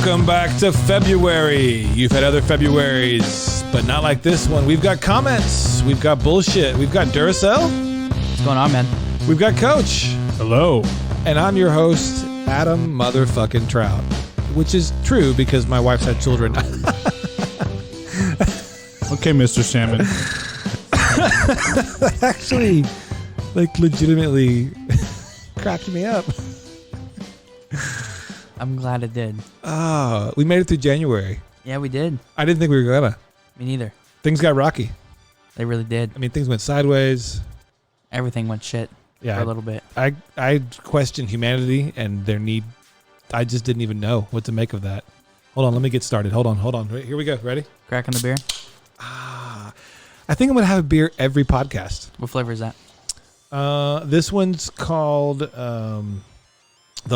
Welcome back to February. You've had other Februaries, but not like this one. We've got comments. We've got bullshit. We've got Duracell. What's going on, man? We've got Coach. Hello. And I'm your host, Adam motherfucking Trout. Which is true because my wife's had children. Okay, Mr. Salmon. That actually, legitimately cracked me up. I'm glad it did. Oh, we made it through January. Yeah, we did. I didn't think we were gonna. Me neither. Things got rocky. They really did. I mean, things went sideways. Everything went shit for a little bit. I questioned humanity and their need. I just didn't even know what to make of that. Hold on, let me get started. Hold on. Here we go. Ready? Cracking the beer. I think I'm gonna have a beer every podcast. What flavor is that? This one's called The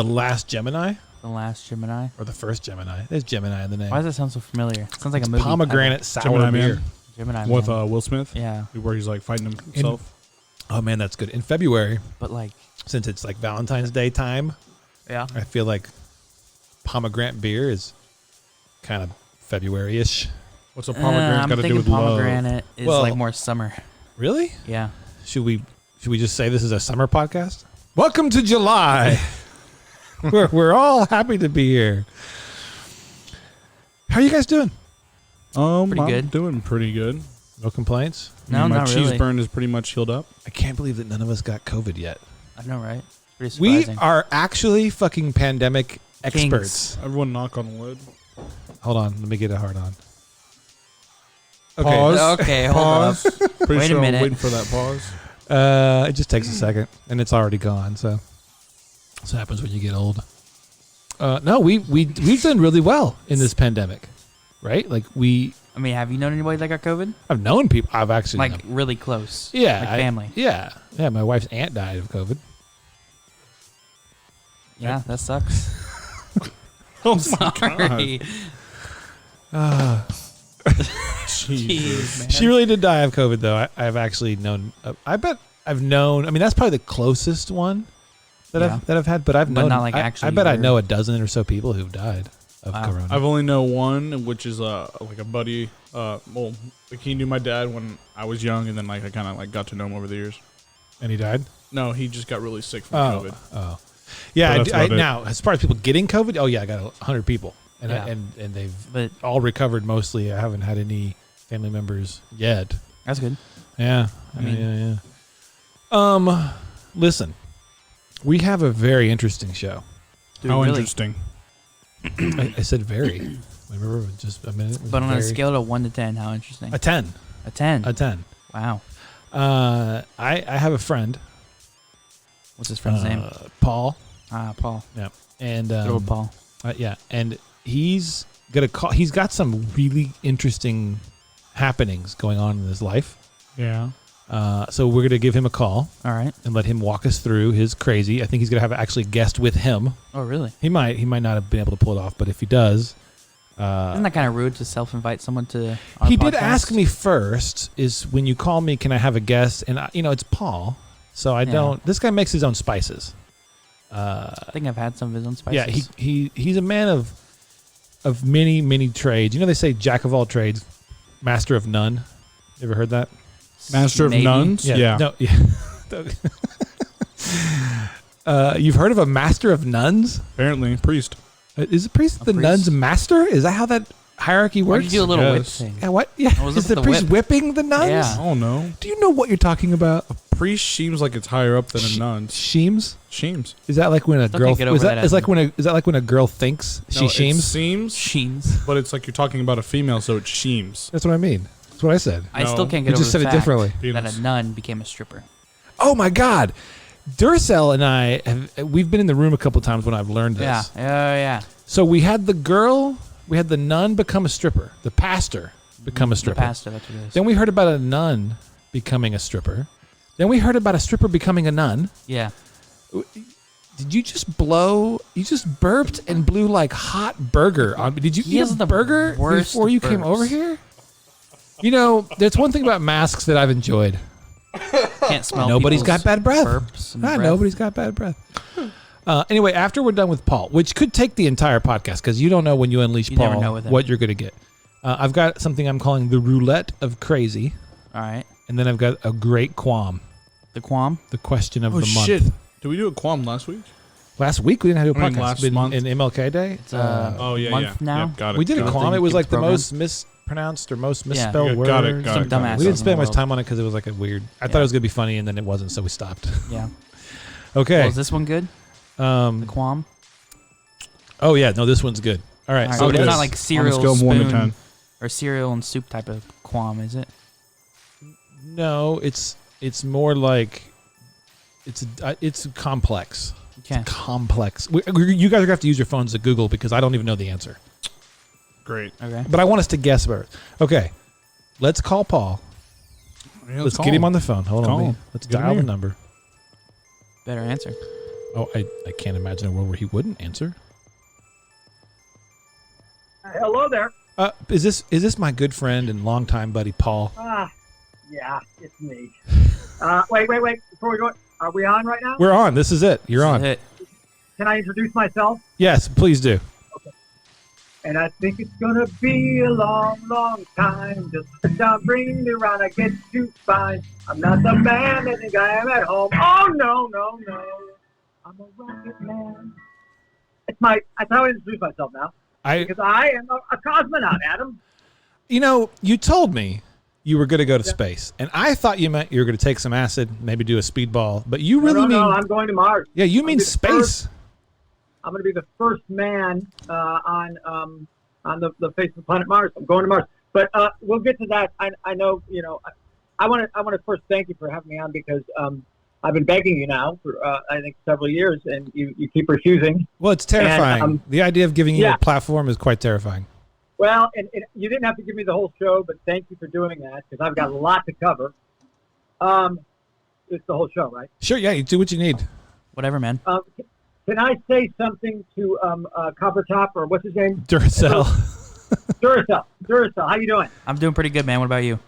Last Gemini. The Last Gemini. Or the First Gemini. There's Gemini in the name. Why does that sound so familiar? It sounds like a movie. Pomegranate sour Gemini beer. Man. Gemini With Man. Will Smith. Yeah. Where he's like fighting himself. Oh man, that's good. In February, But like, since it's like Valentine's Day time, yeah. I feel like pomegranate beer is kind of February-ish. What's a pomegranate got to do with pomegranate is Well- like more summer. Really? Yeah. Should we just say this is a summer podcast? Welcome to July. we're all happy to be here. How are you guys doing? Pretty I'm good. doing pretty good. No complaints? No, My not cheese really. burn is pretty much healed up. I can't believe that none of us got COVID yet. I know, right? Pretty We surprising. are actually fucking pandemic Kings. experts. Everyone knock on wood. Hold on, let me get a hard on. Okay. Pause. Okay, hold Pause. Pretty Wait a sure minute. I'm waiting for that pause. It just takes a second, and it's already gone. So that's what happens when you get old. No, we've done really well in this pandemic, right? Like I mean, have you known anybody that got COVID? I've known people. I've actually Like known, really close. yeah, Like family. Yeah. My wife's aunt died of COVID. Yeah, that sucks. Oh Sorry. Jeez, man. She really did die of COVID, though. I've actually known. I bet I've known. I mean, that's probably the closest one that I've had. But I've known. not like I actually bet I your- know a dozen or so people who've died of Wow. corona. I've only know one, which is like a buddy. He knew my dad when I was young, and then like I kind of like got to know him over the years. And he died. No, he just got really sick from COVID. Oh, yeah. But that's about it. Now, as far as people getting COVID, oh yeah, I got 100 people, and Yeah. and they've But all recovered mostly. I haven't had any family members yet. that's good. Yeah, I mean- yeah. Listen, we have a very interesting show. Dude, How really. interesting. I said very. Remember, just a minute. It was But on a very- scale of 1 to 10, how interesting? a 10, A 10. a 10. Wow. I have a friend. What's his friend's name? Paul. Paul. Yeah, and Good old Paul. yeah, and he's gonna call. He's got some really interesting happenings going on in his life. Yeah. So we're gonna give him a call All right. and let him walk us through his crazy. I think he's gonna have actually a guest with him. Oh, really? He might not have been able to pull it off, but if he does, Isn't that kind of rude to self-invite someone to our he did podcast? ask me first. Is when you call me, can I have a guest? And it's Paul, so I Yeah. don't. This guy makes his own spices. I think I've had some of his own spices. Yeah, he's a man of many trades. You know they say jack of all trades, master of none. You ever heard that? Master Maybe. of nuns? Yeah. No, yeah. You've heard of a master of nuns? Apparently, priest. Is the priest the priest? nun's master? Is that how that hierarchy Why works? did you do a little whip Yes. thing? Yeah, what? Yeah. What was Is up the with the priest whip? whipping the nuns? Yeah. I don't know. Do you know what you're talking about? Priest seems like it's higher up than a nun. Sheems? Sheems. Is that like when a Still girl? can't get over Is that that is like when a girl thinks she No, sheems? It seems, Sheens. but it's like you're talking about a female, so it sheems. That's what I mean. That's what I said. I No. still can't You get over just the said it fact differently. that Penis. a nun became a stripper. Oh my God, Duracell and I we've been in the room a couple times when I've learned this. Yeah. Oh, yeah. So we had the nun become a stripper, the pastor become a stripper. The pastor, that's what it is. Then we heard about a nun becoming a stripper. Then we heard about a stripper becoming a nun. Yeah. Did you just blow? You just burped and blew like hot burger on me. Did you He eat has a the burger worst before you came burps. over here? You know, there's one thing about masks that I've enjoyed. Can't smell Nobody's people's got bad breath. burps and Ah, breath. nobody's got bad breath. Anyway, after we're done with Paul, which could take the entire podcast because you don't know when you unleash You never Paul know with him. what you're going to get. I've got something I'm calling the roulette of crazy, All right. and then I've got a great qualm, The qualm. the question of Oh the month. shit! Did we do a qualm last week? Last week we didn't have a I mean, podcast. last In month. MLK Day. It's Oh yeah, month yeah. now. Yep, got it. We did a got it. qualm. It was like the Program. most mispronounced or most misspelled Yeah. words. Got it. Some dumbass. We didn't spend much world. time on it because it was like a weird. I thought it was gonna be funny, and then it wasn't, so we stopped. Yeah. Okay. Well, is this one good? The qualm. Oh yeah, no, this one's good. All right. All right, So but it it's is. not like On a cereal scale of 1 to spoon 10. or cereal and soup type of qualm, is it? No, it's more like it's complex. Okay. Complex. You guys are gonna have to use your phones to Google because I don't even know the answer. Great. Okay. But I want us to guess about it. Okay, let's call Paul. Yeah, Let's get him on the phone. Hold Call on. him. Let's Get him dial the here. number. Better answer. Oh, I can't imagine a world where he wouldn't answer. Hello there. Is this my good friend and longtime buddy Paul? Yeah, it's me. Wait. Before we go, are we on right now? We're on. This is it. You're on. Hit. Can I introduce myself? Yes, please do. And I think it's gonna be a long, long time. Just sit down, bring me around, I get you fine. I'm not the man that think I am at home. Oh no. I'm a rocket man. That's how I introduce myself now. Because I am a cosmonaut, Adam. You know, you told me you were going to go to space, and I thought you meant you were going to take some acid, maybe do a speedball, but you really No, I'm going to Mars. Yeah, you mean be the space. I'm going to be the first man on the face of the planet Mars. I'm going to Mars, but we'll get to that. I know, I want to first thank you for having me on because I've been begging you now for I think several years, and you keep refusing. Well, it's terrifying. And, the idea of giving you yeah. a platform is quite terrifying. Well, and you didn't have to give me the whole show, but thank you for doing that because I've got a lot to cover. It's the whole show, right? Sure, yeah, you do what you need. Whatever, man. Can I say something to Copper Top or what's his name? Duracell. Duracell, how you doing? I'm doing pretty good, man. What about you?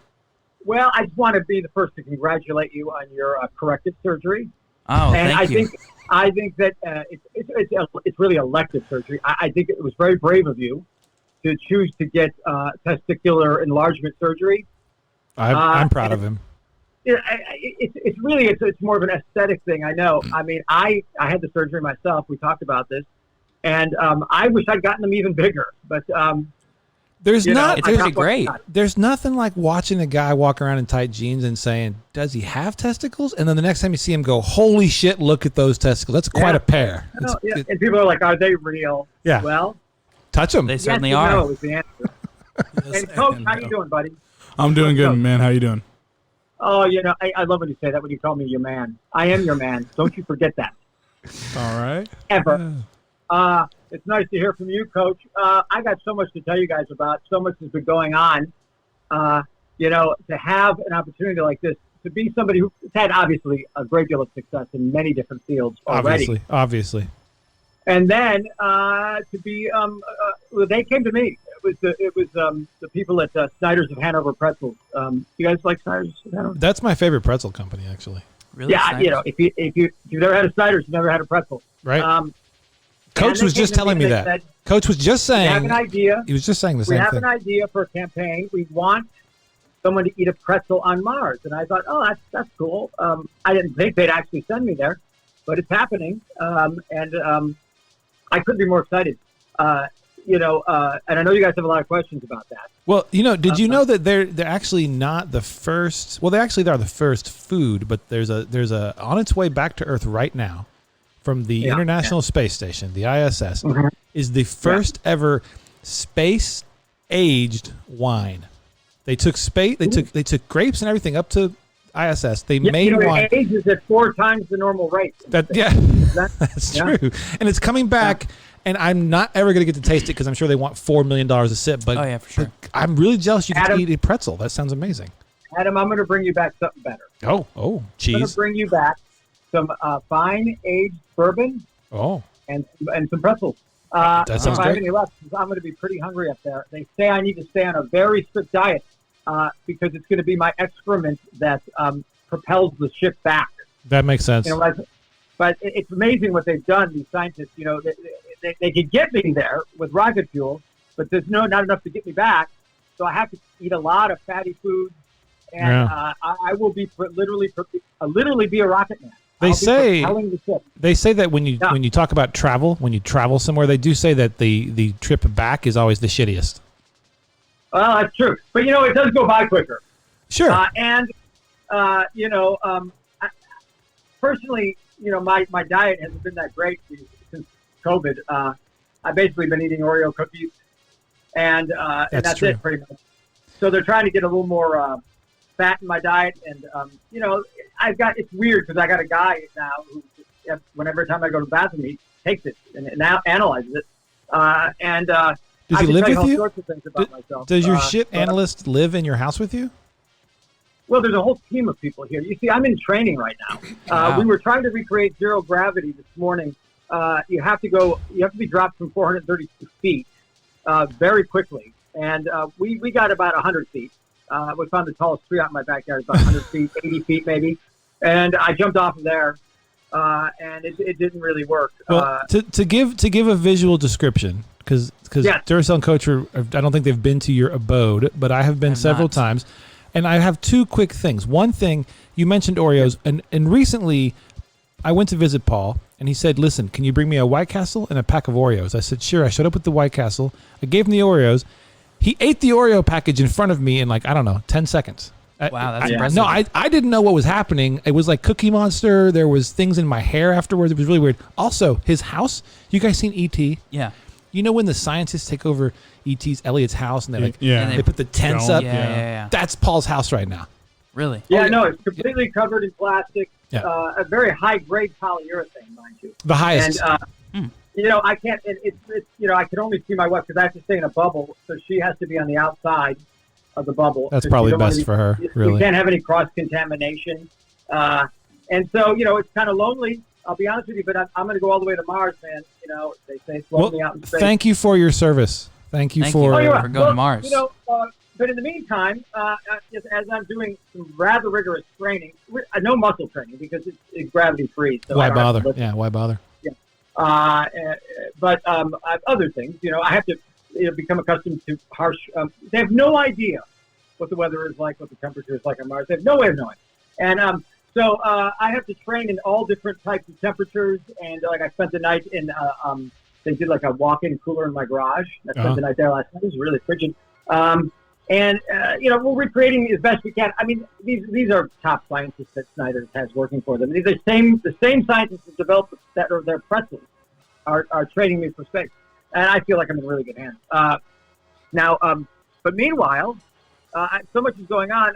Well, I just want to be the first to congratulate you on your corrective surgery. Oh, And thank you. I think that it's really elective surgery. I think it was very brave of you to choose to get testicular enlargement surgery. I'm proud of him. It's more of an aesthetic thing. I know. I mean, I had the surgery myself. We talked about this, and I wish I'd gotten them even bigger. But There's not. It's There's, pretty great. there's nothing like watching a guy walk around in tight jeans and saying, "Does he have testicles?" And then the next time you see him go, "Holy shit! Look at those testicles. That's quite Yeah. a pair." No, yeah. And people are like, "Are they real?" Yeah. Well, Touch them. They certainly yes and are. no is the answer. And Coach, how you doing, buddy? I'm doing good, man. How you doing? Oh, I love when you say that when you call me your man. I am your man. Don't you forget that. All right. Ever. It's nice to hear from you, Coach. I got so much to tell you guys about. So much has been going on. To have an opportunity like this, to be somebody who's had obviously a great deal of success in many different fields already. Obviously. And then to be, they came to me. It was the people at Snyder's of Hanover Pretzels. You guys like Snyder's of Hanover? That's my favorite pretzel company, actually. Really? Yeah, Snyder's? if you've never had a Snyder's, you've never had a pretzel. Right. and Coach they was came just to me telling me and they that. said, Coach was just We have saying. an idea. He was just saying the We same have thing. an idea for a campaign. We want someone to eat a pretzel on Mars. And I thought, oh, that's cool. I didn't think they'd actually send me there, but it's happening. And I couldn't be more excited. And I know you guys have a lot of questions about that. Well, did you know that they're actually not the first? Well, they actually are the first food, but there's a on its way back to Earth right now from the International Space Station, the ISS, is the first ever space aged wine. They took they took grapes and everything up to ISS. They made wine. It ages at 4 times the normal rate. That's true. And it's coming back. And I'm not ever going to get to taste it because I'm sure they want $4 million a sip. But, Oh, yeah, for sure. but I'm really jealous you get to Adam- eat a pretzel. That sounds amazing. Adam, I'm going to bring you back something better. Oh, I'm going cheese. to bring you back some fine aged bourbon Oh, and some pretzels. That sounds if I have great. any left, 'cause I'm going to be pretty hungry up there. They say I need to stay on a very strict diet because it's going to be my excrement that propels the ship back. that makes sense. But it's amazing what they've done. These scientists, they could get me there with rocket fuel, but there's not enough to get me back. So I have to eat a lot of fatty foods, and I will be literally be a rocket man. They say that when you talk about travel, when you travel somewhere, they do say that the trip back is always the shittiest. Well, that's true, but it does go by quicker. Sure. Personally, my diet hasn't been that great since COVID. I've basically been eating Oreo cookies, and that's it pretty much. So they're trying to get a little more fat in my diet, and it's weird because I got a guy now who, whenever time I go to the bathroom, he takes it and now analyzes it. Does he live with you? Sorts of things about myself. Does your shit analyst live in your house with you? Well, there's a whole team of people here. You see, I'm in training right now. Wow. We were trying to recreate zero gravity this morning. You have to be dropped from 432 feet very quickly. And we got about 100 feet. We found the tallest tree out in my backyard, about 100 feet, 80 feet maybe. And I jumped off of there, and it didn't really work. Well, to give a visual description, because Duracell and Coach I don't think they've been to your abode, but I have been several times. And I have two quick things. One thing, you mentioned Oreos, and recently I went to visit Paul, and he said, listen, can you bring me a White Castle and a pack of Oreos? I said, sure. I showed up with the White Castle. I gave him the Oreos. He ate the Oreo package in front of me in 10 seconds. Wow, that's impressive. No, I didn't know what was happening. It was like Cookie Monster. There was things in my hair afterwards. It was really weird. Also, his house, you guys seen E.T.? Yeah. You know when the scientists take over E.T.'s Elliot's house and they they put the tents up? Yeah. That's Paul's house right now. Really? Yeah, no, it's completely covered in plastic. Yeah. A very high-grade polyurethane, mind you. The highest. And, I can't, I can only see my wife because I have to stay in a bubble, so she has to be on the outside of the bubble. That's probably best for her, really. You can't have any cross-contamination. And so, it's kind of lonely, I'll be honest with you, but I'm going to go all the way to Mars, man. They say it's lonely out in space. Thank you for your service. Thank you for going to Mars. But in the meantime, as I'm doing some rather rigorous training, no muscle training because it's gravity-free. So why bother? Yeah, why bother? But I have other things. I have to become accustomed to harsh. They have no idea what the weather is like, what the temperature is like on Mars. They have no way of knowing. And so I have to train in all different types of temperatures. And I spent the night in. They did a walk-in cooler in my garage. I spent the night there last night. It was really frigid. We're recreating as best we can. I mean, these are top scientists that Snyder has working for them. These are the same scientists that developed their pretzels are training me for space, and I feel like I'm in really good hands. But meanwhile, so much is going on.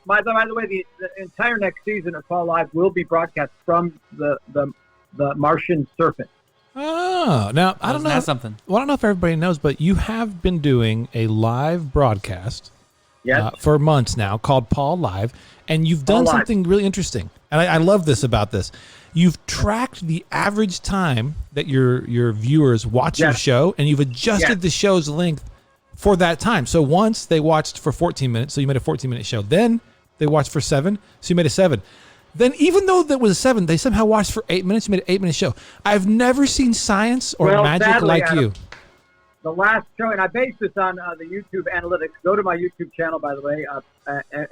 By the way, the entire next season of Fall Live will be broadcast from the Martian surface. Oh, now I don't know. That's something. Well, I don't know if everybody knows, but you have been doing a live broadcast for months now called Paul Live, and you've done something really interesting. And I love this about this. You've tracked the average time that your viewers watch your show, and you've adjusted the show's length for that time. So once they watched for 14 minutes, so you made a 14-minute show. Then they watched for 7, so you made a 7. Then even though that was 7, they somehow watched for 8 minutes. You made an 8-minute show. I've never seen science or magic sadly, like Adam, you. The last show, and I based this on the YouTube analytics. Go to my YouTube channel, by the way.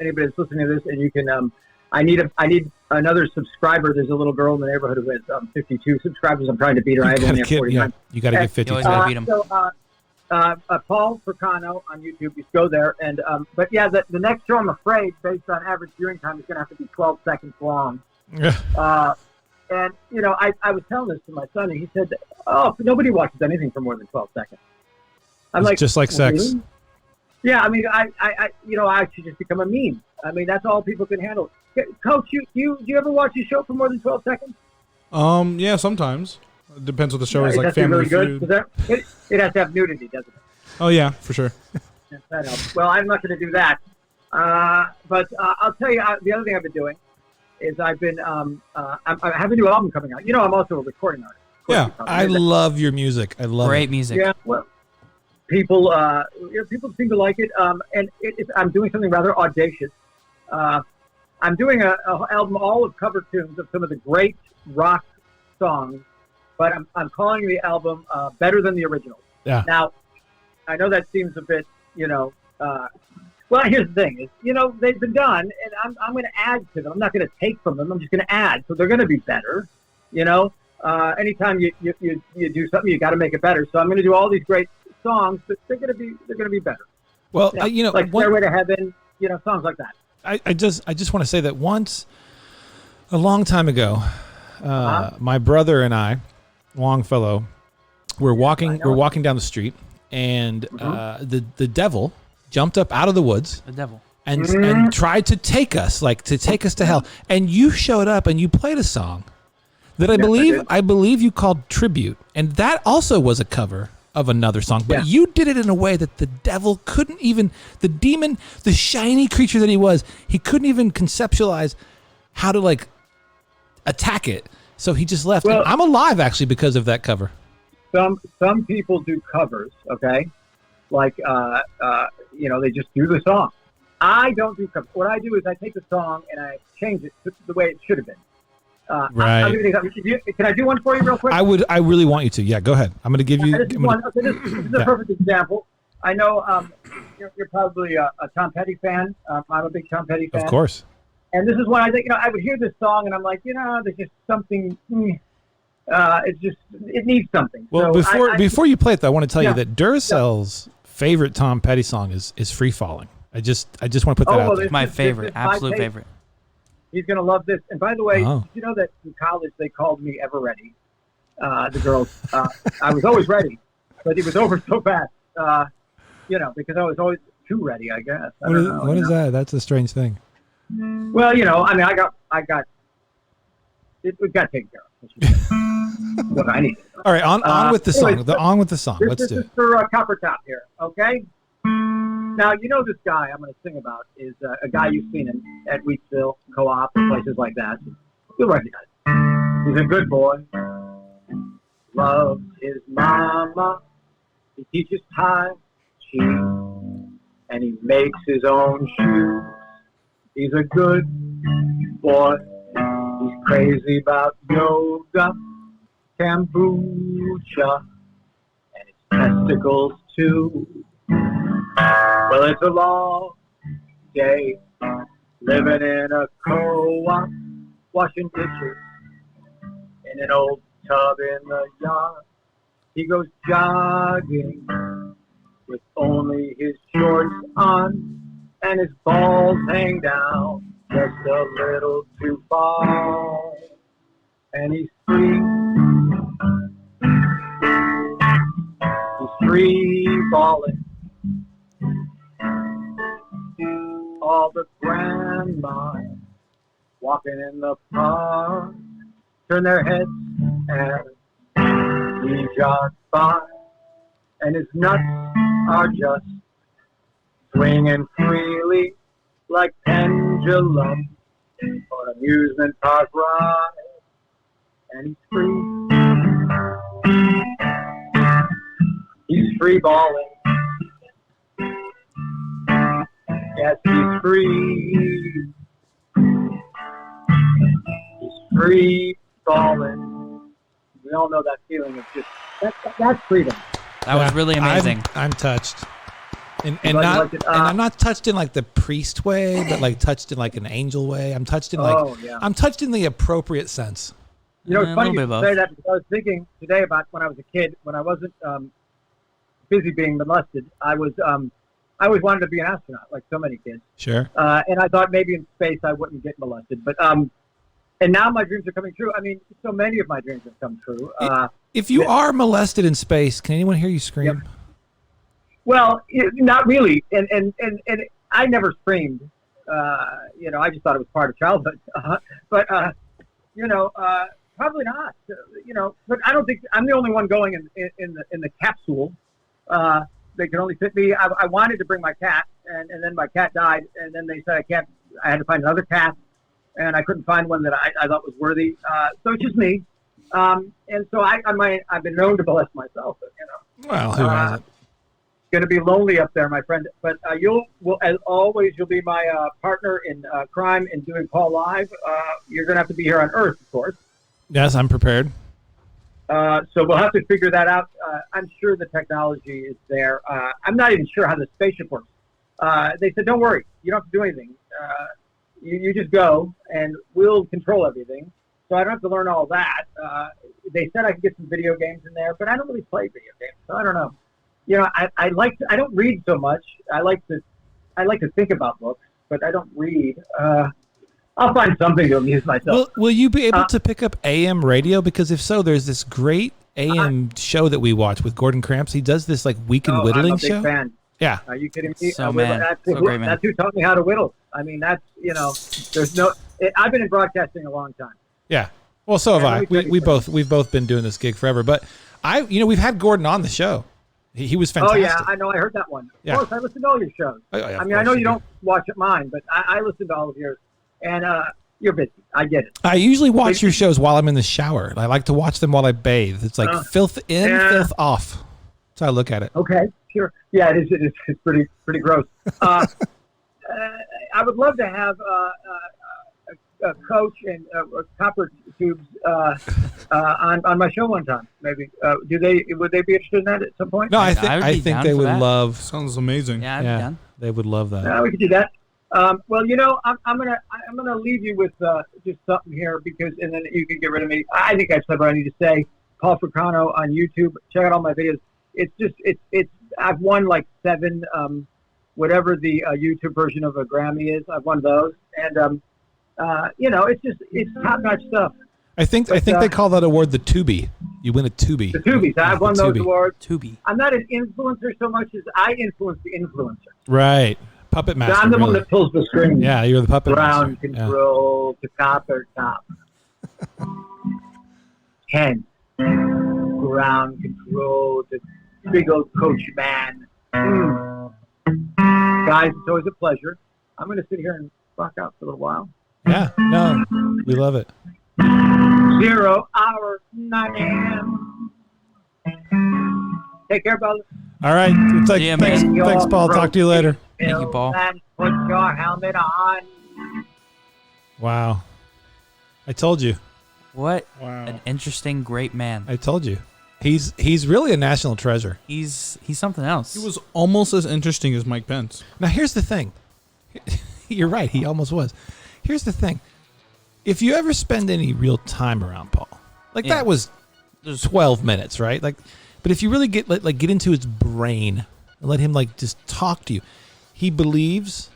Anybody that's listening to this, and you can. I need another subscriber. There's a little girl in the neighborhood who has 52 subscribers. I'm trying to beat her. I have only 49. You got to get 50. You always gotta beat 'em. Paul Percano on YouTube. Just go there. And but yeah, the next show, I'm afraid, based on average viewing time, is going to have to be 12 seconds long. And I was telling this to my son, and he said, "Oh, nobody watches anything for more than 12 seconds." I'm It's just like sex. Really? Yeah, I mean, I should just become a meme. I mean, that's all people can handle. Coach, you ever watch a show for more than 12 seconds? Yeah, sometimes. It depends what the show is, like Family really Feud. Good, it has to have nudity, doesn't it? Oh yeah, for sure. That helps. Well, I'm not going to do that. But I'll tell you, the other thing I've been doing is I've been I have a new album coming out. I'm also a recording artist. Yeah, I love your music. I love Great music. Yeah, well, people seem to like it. And I'm doing something rather audacious. I'm doing an album all of cover tunes of some of the great rock songs, but I'm calling the album Better Than the Original. Yeah. Now, I know that seems a bit, well, here's the thing is, they've been done, and I'm going to add to them. I'm not going to take from them. I'm just going to add. So they're going to be better, Anytime you do something, you got to make it better. So I'm going to do all these great songs, but they're going to be better. Well, like Stairway to Heaven, songs like that. I just want to say that once, a long time ago, my brother and I, Longfellow, were walking down the street, and the devil jumped up out of the woods. The devil. And tried to take us to hell. And you showed up and you played a song that I believe you called Tribute, and that also was a cover of another song, but you did it in a way that the devil couldn't even, the demon, the shiny creature that he was, he couldn't even conceptualize how to attack it. So he just left. Well, I'm alive actually because of that cover. Some people do covers, okay? They just do the song. I don't do covers. What I do is I take the song and I change it to the way it should have been. Right. I'll give you an example. Can I do one for you real quick? I really want you to. Yeah, go ahead. I'm going to give you. This is a perfect example. I know you're probably a Tom Petty fan. I'm a big Tom Petty fan. Of course. And this is when I think, I would hear this song and I'm like, there's just something. It needs something. Well, so before you play it, though, I want to tell you that Duracell's favorite Tom Petty song is "Free Falling." I just want to put that out there. My favorite, absolute favorite. He's going to love this. And by the way, did you know that in college they called me Ever Ready? The girls. I was always ready, but it was over so fast, because I was always too ready, I guess. What is that? That's a strange thing. Well, I got it got taken care of. What I need. All right, on with the song. On with the song. Let's do it. This is for Copper Top here, okay? Now, this guy I'm going to sing about is a guy you've seen at Wheatsville, Co-op, and places like that. You'll recognize him. He's a good boy. Loves his mama. He teaches Tai Chi. And he makes his own shoes. He's a good boy. He's crazy about yoga, kombucha, and his testicles, too. Well, it's a long day living in a co-op, washing dishes in an old tub in the yard. He goes jogging with only his shorts on, and his balls hang down just a little too far. And he's free. He's free balling. All the grandmas walking in the park turn their heads and he jogs by, and his nuts are just swinging freely like pendulums on an amusement park ride. And he's free. He's free balling. Yes, he's free. He's free falling. We all know that feeling of just that's freedom. That was really amazing. I'm touched, and I'm not touched in the priest way, but touched in an angel way. I'm touched in I'm touched in the appropriate sense. It's funny you say that because I was thinking today about when I was a kid, when I wasn't busy being molested. I always wanted to be an astronaut, like so many kids. Sure. And I thought maybe in space I wouldn't get molested. But and now my dreams are coming true. I mean, so many of my dreams have come true. If you are molested in space, can anyone hear you scream? Yep. Well, not really. And I never screamed. I just thought it was part of childhood. But probably not. But I don't think I'm the only one going in the capsule. They could only fit me. I wanted to bring my cat, and then my cat died, and then they said I had to find another cat, and I couldn't find one that I thought was worthy. So it's just me. And so I've been known to molest myself. Well, who hasn't? It's going to be lonely up there, my friend. But as always, you'll be my partner in crime in doing Paul Live. You're going to have to be here on Earth, of course. Yes, I'm prepared. So we'll have to figure that out. I'm sure the technology is there. I'm not even sure how the spaceship works. They said, don't worry, you don't have to do anything. You just go, and we'll control everything. So I don't have to learn all that. They said I could get some video games in there, but I don't really play video games, so I don't know. You know, I don't read so much. I like to think about books, but I don't read. I'll find something to amuse myself. Will you be able to pick up AM radio? Because if so, there's this great AM show that we watch with Gordon Cramps. He does this like weekend whittling I'm a big show. Fan. Yeah. Are you kidding me? So, man. That's Great, man. That's who taught me how to whittle. I mean, that's, you know, I've been in broadcasting a long time. Yeah. Well, so have I. We've both been doing this gig forever. But we've had Gordon on the show. He was fantastic. Oh yeah, I know. I heard that one. Of course, I listen to all your shows. Oh, yeah, I mean, I know you don't watch mine, but I listen to all of yours. And you're busy. I get it. I usually watch your shows while I'm in the shower. I like to watch them while I bathe. It's like filth in, filth off. That's how I look at it. Okay, sure. Yeah, it is. It's pretty gross. I would love to have a coach and copper tubes on my show one time. Maybe would they be interested in that at some point? No, I think they would love. Sounds amazing. Yeah, I'd be down. They would love that. Yeah, we could do that. Well, you know, I'm gonna leave you with just something here and then you can get rid of me. I think I've said what I need to say. Paul Fricano on YouTube. Check out all my videos. It's I've won like 7 whatever the YouTube version of a Grammy is. I've won those, and you know, it's top notch stuff. I think they call that award the Tubi. You win a Tubi. The Tubies. I've won those awards. Tubi. I'm not an influencer so much as I influence the influencer. Right. Puppet master. I'm the one really. that pulls the strings. Yeah, you're the puppet Ground master. control to copper top. 10. Ground control to big old coach man. Guys, it's always a pleasure. I'm going to sit here and rock out for a little while. Yeah, no, we love it. 0 hour 9 a.m. Take care, brother. All right. Thanks, Paul. Talk to you later. Thank you, Paul. And put your helmet on. Wow. I told you. What an interesting, great man. I told you. He's really a national treasure. He's something else. He was almost as interesting as Mike Pence. Now, here's the thing. You're right. He almost was. Here's the thing. If you ever spend any real time around Paul, that was 12 minutes, right? But if you really get into his brain and let him just talk to you, he believes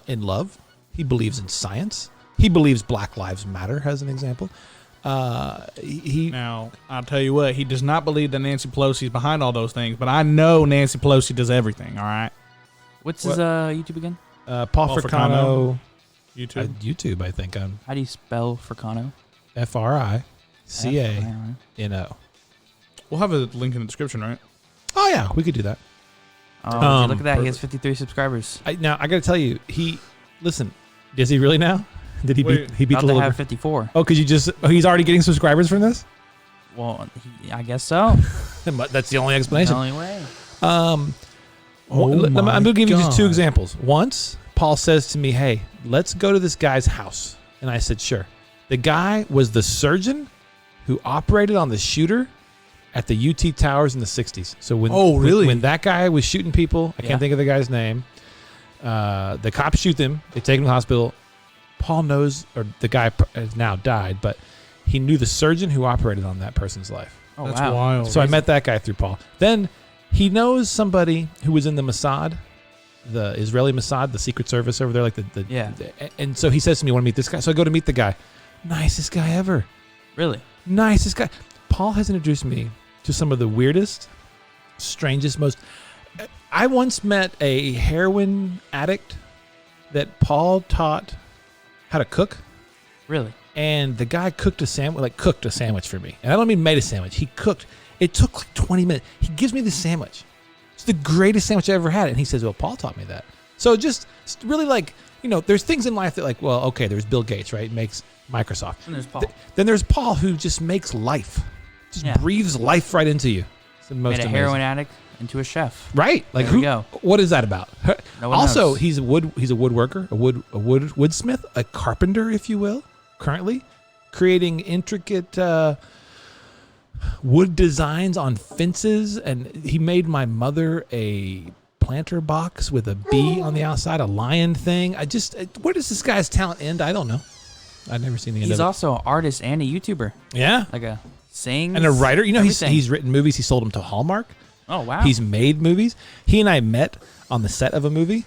in love. He believes in science. He believes Black Lives Matter, as an example. Now, I'll tell you what, he does not believe that Nancy Pelosi is behind all those things, but I know Nancy Pelosi does everything, all right? What's his YouTube again? Paul Fricano. YouTube. YouTube, I think. How do you spell Fricano? Fricano. We'll have a link in the description, right? Oh, yeah, we could do that. Oh, look at that. He has 53 subscribers. Now, I got to tell you, listen, does he really now? Did he beat the About to little have 54. Oh, because he's already getting subscribers from this? Well, I guess so. That's the only explanation. The only way. I'm going to give you just 2 examples. Once, Paul says to me, hey, let's go to this guy's house. And I said, sure. The guy was the surgeon who operated on the shooter at the UT Towers in the 60s. So when that guy was shooting people, I can't think of the guy's name, the cops shoot them, they take him to the hospital. Paul knows, or the guy has now died, but he knew the surgeon who operated on that person's life. Oh, That's wow. wild. So I met that guy through Paul. Then he knows somebody who was in the Mossad, the Israeli Mossad, the Secret Service over there. And so he says to me, I want to meet this guy. So I go to meet the guy. Nicest guy ever. Really? Nicest guy. Paul has introduced me to some of the weirdest, strangest, most... I once met a heroin addict that Paul taught how to cook. Really? And the guy cooked a sandwich for me. And I don't mean made a sandwich. He cooked. It took like 20 minutes. He gives me the sandwich. It's the greatest sandwich I ever had. And he says, well, Paul taught me that. So just really there's things in life that there's Bill Gates, right? Makes Microsoft. And there's Paul. Then there's Paul who just makes life. Just breathes life right into you. It's the most Made a amazing. heroin addict into a chef. Right. There we go. What is that about? No one Also, knows. he's a woodworker, a woodsmith, a carpenter, if you will, currently creating intricate wood designs on fences, and he made my mother a planter box with a bee on the outside, a lion thing. Where does this guy's talent end? I don't know. I've never seen the end of it. He's also an artist and a YouTuber. Yeah. Like a sings. And a writer. You know, everything. he's written movies. He sold them to Hallmark. Oh, wow. He's made movies. He and I met on the set of a movie.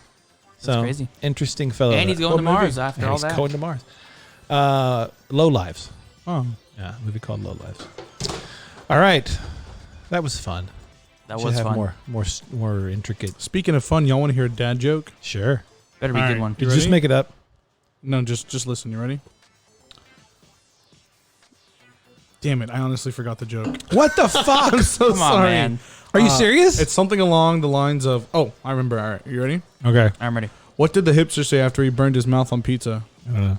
That's crazy. Interesting fellow. And he's going to Mars after all that. He's going to Mars. Low Lives. Oh. Yeah, a movie called Low Lives. All right. That was fun. That Should was have fun. more intricate. Speaking of fun, y'all want to hear a dad joke? Sure. Better be a All good right. one. You Just ready? make it up. No, just listen. You ready? Damn it! I honestly forgot the joke. What the fuck? I'm so Come on, sorry. man. Are you serious? It's something along the lines of, oh, I remember. All right, you ready? Okay. I'm ready. What did the hipster say after he burned his mouth on pizza? I don't know.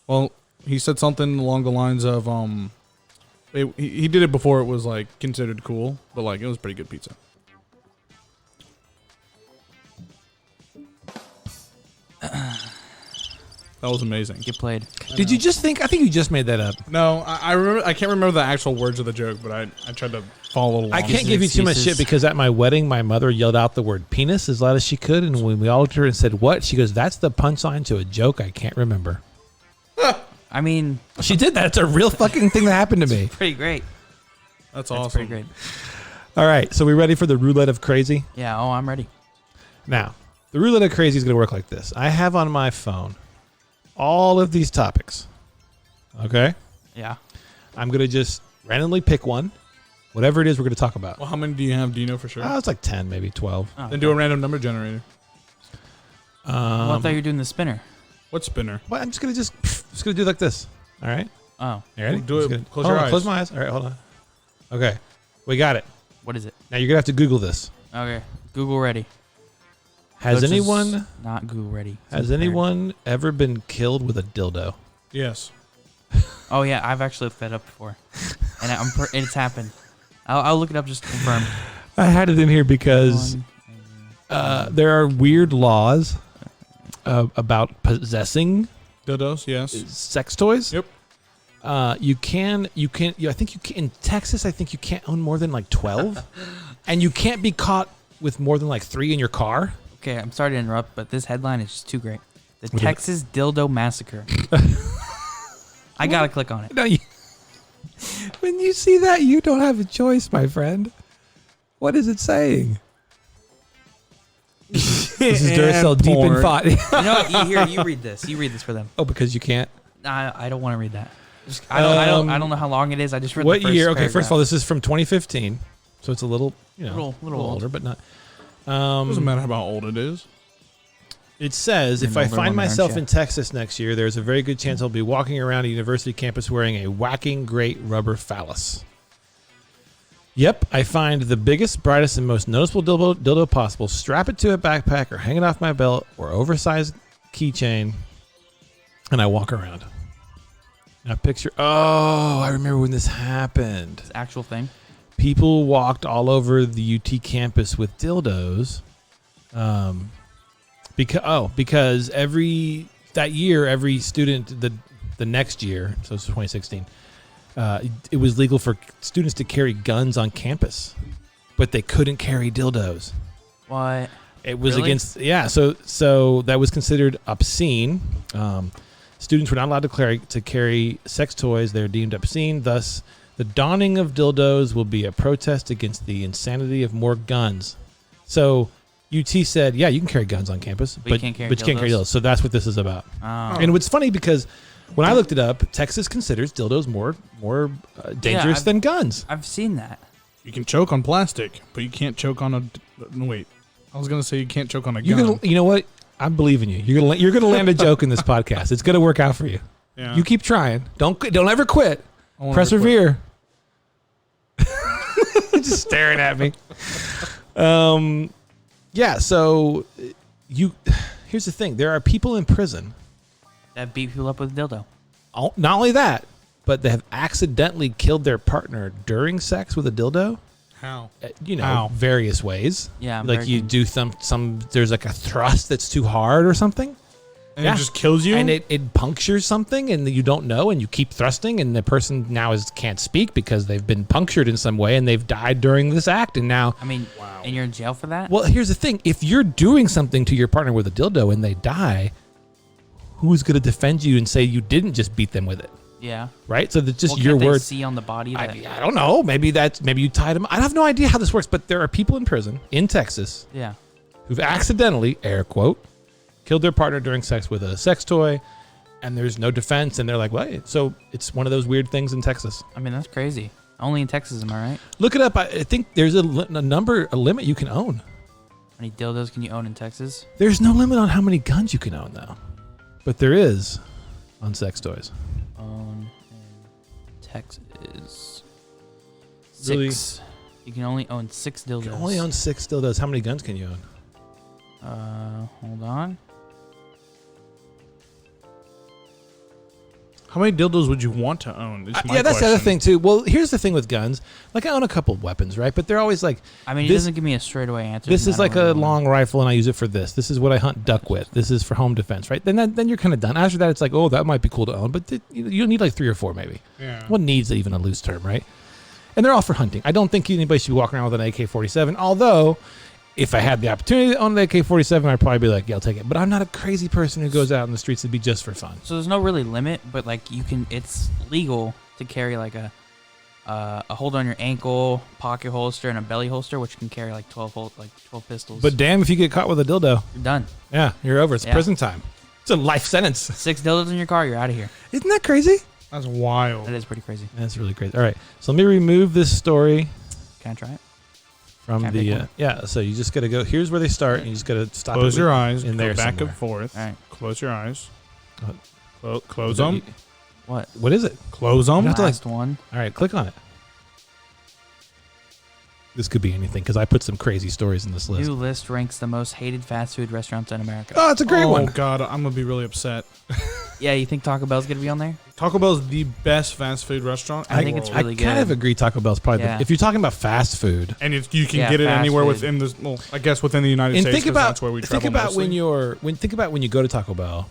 Well, he said something along the lines of, he did it before it was like considered cool, but like it was pretty good pizza. That was amazing. Get played. Did you just think? I think you just made that up. No, I remember. I can't remember the actual words of the joke, but I tried to follow along. I can't give you too much shit because at my wedding, my mother yelled out the word penis as loud as she could. And when we all looked at her and said, "What?" She goes, "That's the punchline to a joke I can't remember." I mean, She did that. It's a real fucking thing that happened to me. pretty great. That's That's awesome. pretty great. All right. So we ready for the roulette of crazy? Yeah. Oh, I'm ready. Now, the roulette of crazy is going to work like this. I have on my phone all of these topics. Okay? Yeah. I'm going to just randomly pick one, whatever it is we're going to talk about. Well, how many do you have? Do you know for sure? It's like 10, maybe 12. Oh, Then do a random number generator. well, I thought you were doing the spinner. What spinner? Well, I'm just going to do like this. All right? Oh, You ready? Do it. Just gonna- Close hold your on, eyes. Close my eyes. All right, hold on. Okay. We got it. what is it? Now you're going to have to Google this. Okay. Google ready. Has Let's anyone Not Google ready. has anyone ever been killed with a dildo? Yes. Oh yeah, I've actually looked that up before, and it's happened. I'll look it up just to confirm. I had it in here because there are weird laws about possessing Dildos. Yes. sex toys. Yep. I think you can in Texas. I think you can't own more than like 12, and you can't be caught with more than like 3 in your car. Okay, I'm sorry to interrupt, but this headline is just too great. The is it? Texas Dildo Massacre. I gotta click on it. No, when you see that, you don't have a choice, my friend. What is it saying? This is Duracell deep in porn. thought. You know what? Here, you read this. You read this for them. Oh, because you can't. I don't want to read that. I don't know how long it is. I just read What the first year? Okay, first paragraph. of all, this is from 2015, so it's a little, Little old. older, but not. Doesn't matter how old it is. It says, You're if an I older find woman, aren't myself you? in Texas next year, there's a very good chance I'll be walking around a university campus wearing a whacking great rubber phallus. Yep, I find the biggest, brightest, and most noticeable dildo possible, strap it to a backpack or hang it off my belt or oversized keychain, and I walk around. Now picture, I remember when this happened. It's an actual thing. People walked all over the UT campus with dildos. Because every student the next year, so it's 2016, it was legal for students to carry guns on campus, but they couldn't carry dildos. What? It was Really? so that was considered obscene. Students were not allowed to carry sex toys. They're deemed obscene. Thus, the donning of dildos will be a protest against the insanity of more guns. So UT said, yeah, you can carry guns on campus, But you can't carry dildos. So that's what this is about. Oh. And what's funny because when I looked it up, Texas considers dildos more dangerous I've- than guns. I've seen that. You can choke on plastic, but you can't choke on a. No, wait. I was gonna say you can't choke on a gun. You know what? I believe in you. You're gonna land a joke in this podcast. It's gonna work out for you. Yeah. You keep trying. Don't ever quit. I won't ever quit. Persevere. Just staring at me. Yeah. So here's the thing. There are people in prison. That beat people up with a dildo. Not only that, but they have accidentally killed their partner during sex with a dildo. How? How? Various ways. Yeah, Like you do some. There's like a thrust that's too hard or something. And it just kills you? And it punctures something and you don't know and you keep thrusting and the person now can't speak because they've been punctured in some way and they've died during this act and now... I mean, and you're in jail for that? Well, here's the thing. If you're doing something to your partner with a dildo and they die, who's going to defend you and say you didn't just beat them with it? Yeah. Right? So that's just well, your can't they word. see on the body that... I don't know. Maybe you tied them. I have no idea how this works, but there are people in prison in Texas who've accidentally, air quote, killed their partner during sex with a sex toy, and there's no defense, and they're like, well, so it's one of those weird things in Texas. I mean, that's crazy. Only in Texas, am I right? Look it up. I think there's a limit you can own. How many dildos can you own in Texas? There's no limit on how many guns you can own, though. But there is on sex toys. Own in Texas. 6. Really? You can only own 6 dildos. You can only own 6 dildos. How many guns can you own? Hold on. How many dildos would you want to own? Yeah, that's the other thing, too. Well, here's the thing with guns. Like, I own a couple of weapons, right? But they're always like... I mean, it doesn't give me a straightaway answer. This is like a long rifle, and I use it for this. This is what I hunt duck with. This is for home defense, right? Then you're kind of done. After that, it's like, oh, that might be cool to own. But you need like 3 or 4, maybe. Yeah. What needs even a loose term, right? And they're all for hunting. I don't think anybody should be walking around with an AK-47, although... If I had the opportunity to own the AK-47, I'd probably be like, yeah, I'll take it. But I'm not a crazy person who goes out in the streets to be just for fun. So there's no really limit, but like it's legal to carry like a hold on your ankle, pocket holster, and a belly holster, which can carry like 12 pistols. But damn, if you get caught with a dildo, you're done. Yeah, you're over. It's prison time. It's a life sentence. 6 dildos in your car, you're out of here. Isn't that crazy? That's wild. That is pretty crazy. That's really crazy. All right, so let me remove this story. Can I try it? From so you just got to go. Here's where they start, and you just got to stop. Close your eyes. In go there, back somewhere. and forth. All right. Close your eyes. Close them. What is it? Close them. Last one. All right, click on it. This could be anything because I put some crazy stories in this list. New list ranks the most hated fast food restaurants in America. Oh, it's a great one. Oh God, I'm gonna be really upset. Yeah, you think Taco Bell's gonna be on there? Taco Bell's the best fast food restaurant. I think it's really good. I kind of agree. Taco Bell's probably if you're talking about fast food, and you can get it anywhere within this. Well, I guess within the United States. That's where we travel mostly. Think about when you go to Taco Bell,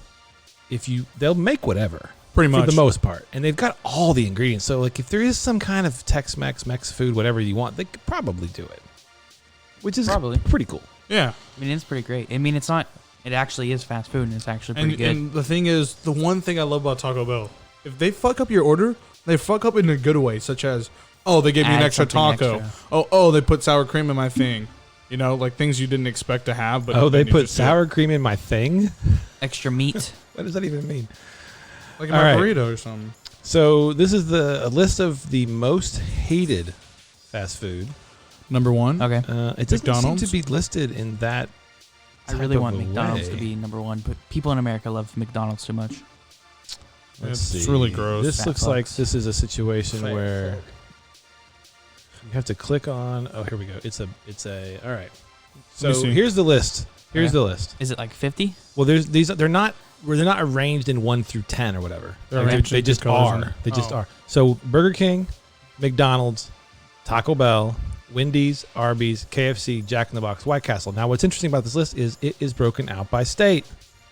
they'll make whatever. Pretty much. For the most part. And they've got all the ingredients. So like if there is some kind of Tex-Mex, Mex food, whatever you want, they could probably do it. Which is pretty cool. Yeah. I mean, it's pretty great. I mean, it actually is fast food and it's actually pretty good. And the thing is, the one thing I love about Taco Bell, if they fuck up your order, they fuck up in a good way, such as, oh, they gave me an extra taco. Extra. Oh, they put sour cream in my thing. You know, like things you didn't expect to have. But they put sour cream in my thing? Extra meat. What does that even mean? Like a burrito or something. So this is a list of the most hated fast food. Number 1. Okay. It doesn't seem to be listed in that. I really want McDonald's to be number 1, but people in America love McDonald's too much. Let's see. It's really gross. This looks like this is a situation where you have to click on. Oh, here we go. It's a. All right. So here's the list. Here's the list. Is it like 50? Well, they're not arranged in 1 through 10 or whatever. They just are. They just are. So Burger King, McDonald's, Taco Bell, Wendy's, Arby's, KFC, Jack in the Box, White Castle. Now, what's interesting about this list is it is broken out by state.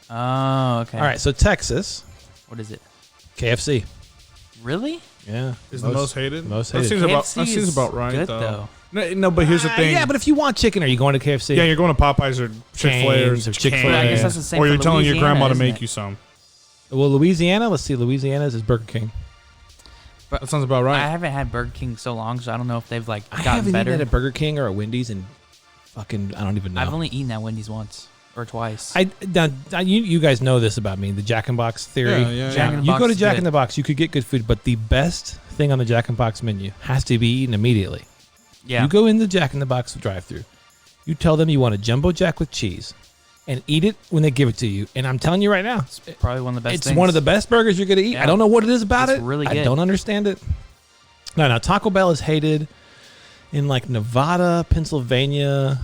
Oh, okay. All right, so Texas. What is it? KFC. Really? Yeah. Is the most hated? Most hated. That seems about right, good, though. No, but here's the thing. Yeah, but if you want chicken, are you going to KFC? Yeah, you're going to Popeyes or Chick-fil-A or Chick-fil-A. I guess that's the same or you're telling Louisiana, your grandma to isn't make you some. Well, Louisiana, let's see. Louisiana's is Burger King. But that sounds about right. I haven't had Burger King so long, so I don't know if they've gotten better. I haven't eaten at a Burger King or a Wendy's and I don't even know. I've only eaten at Wendy's once or twice. You guys know this about me, the Jack in the Box theory. Yeah. Jack in the you Box go to Jack in the Box, you could get good food, but the best thing on the Jack in the Box menu has to be eaten immediately. Yeah. You go in the Jack in the Box drive-thru. You tell them you want a jumbo jack with cheese and eat it when they give it to you. And I'm telling you right now, it's probably one of the best things. It's one of the best burgers you're going to eat. Yeah. I don't know what it is about it. It's really good. I don't understand it. No, Taco Bell is hated in like Nevada, Pennsylvania.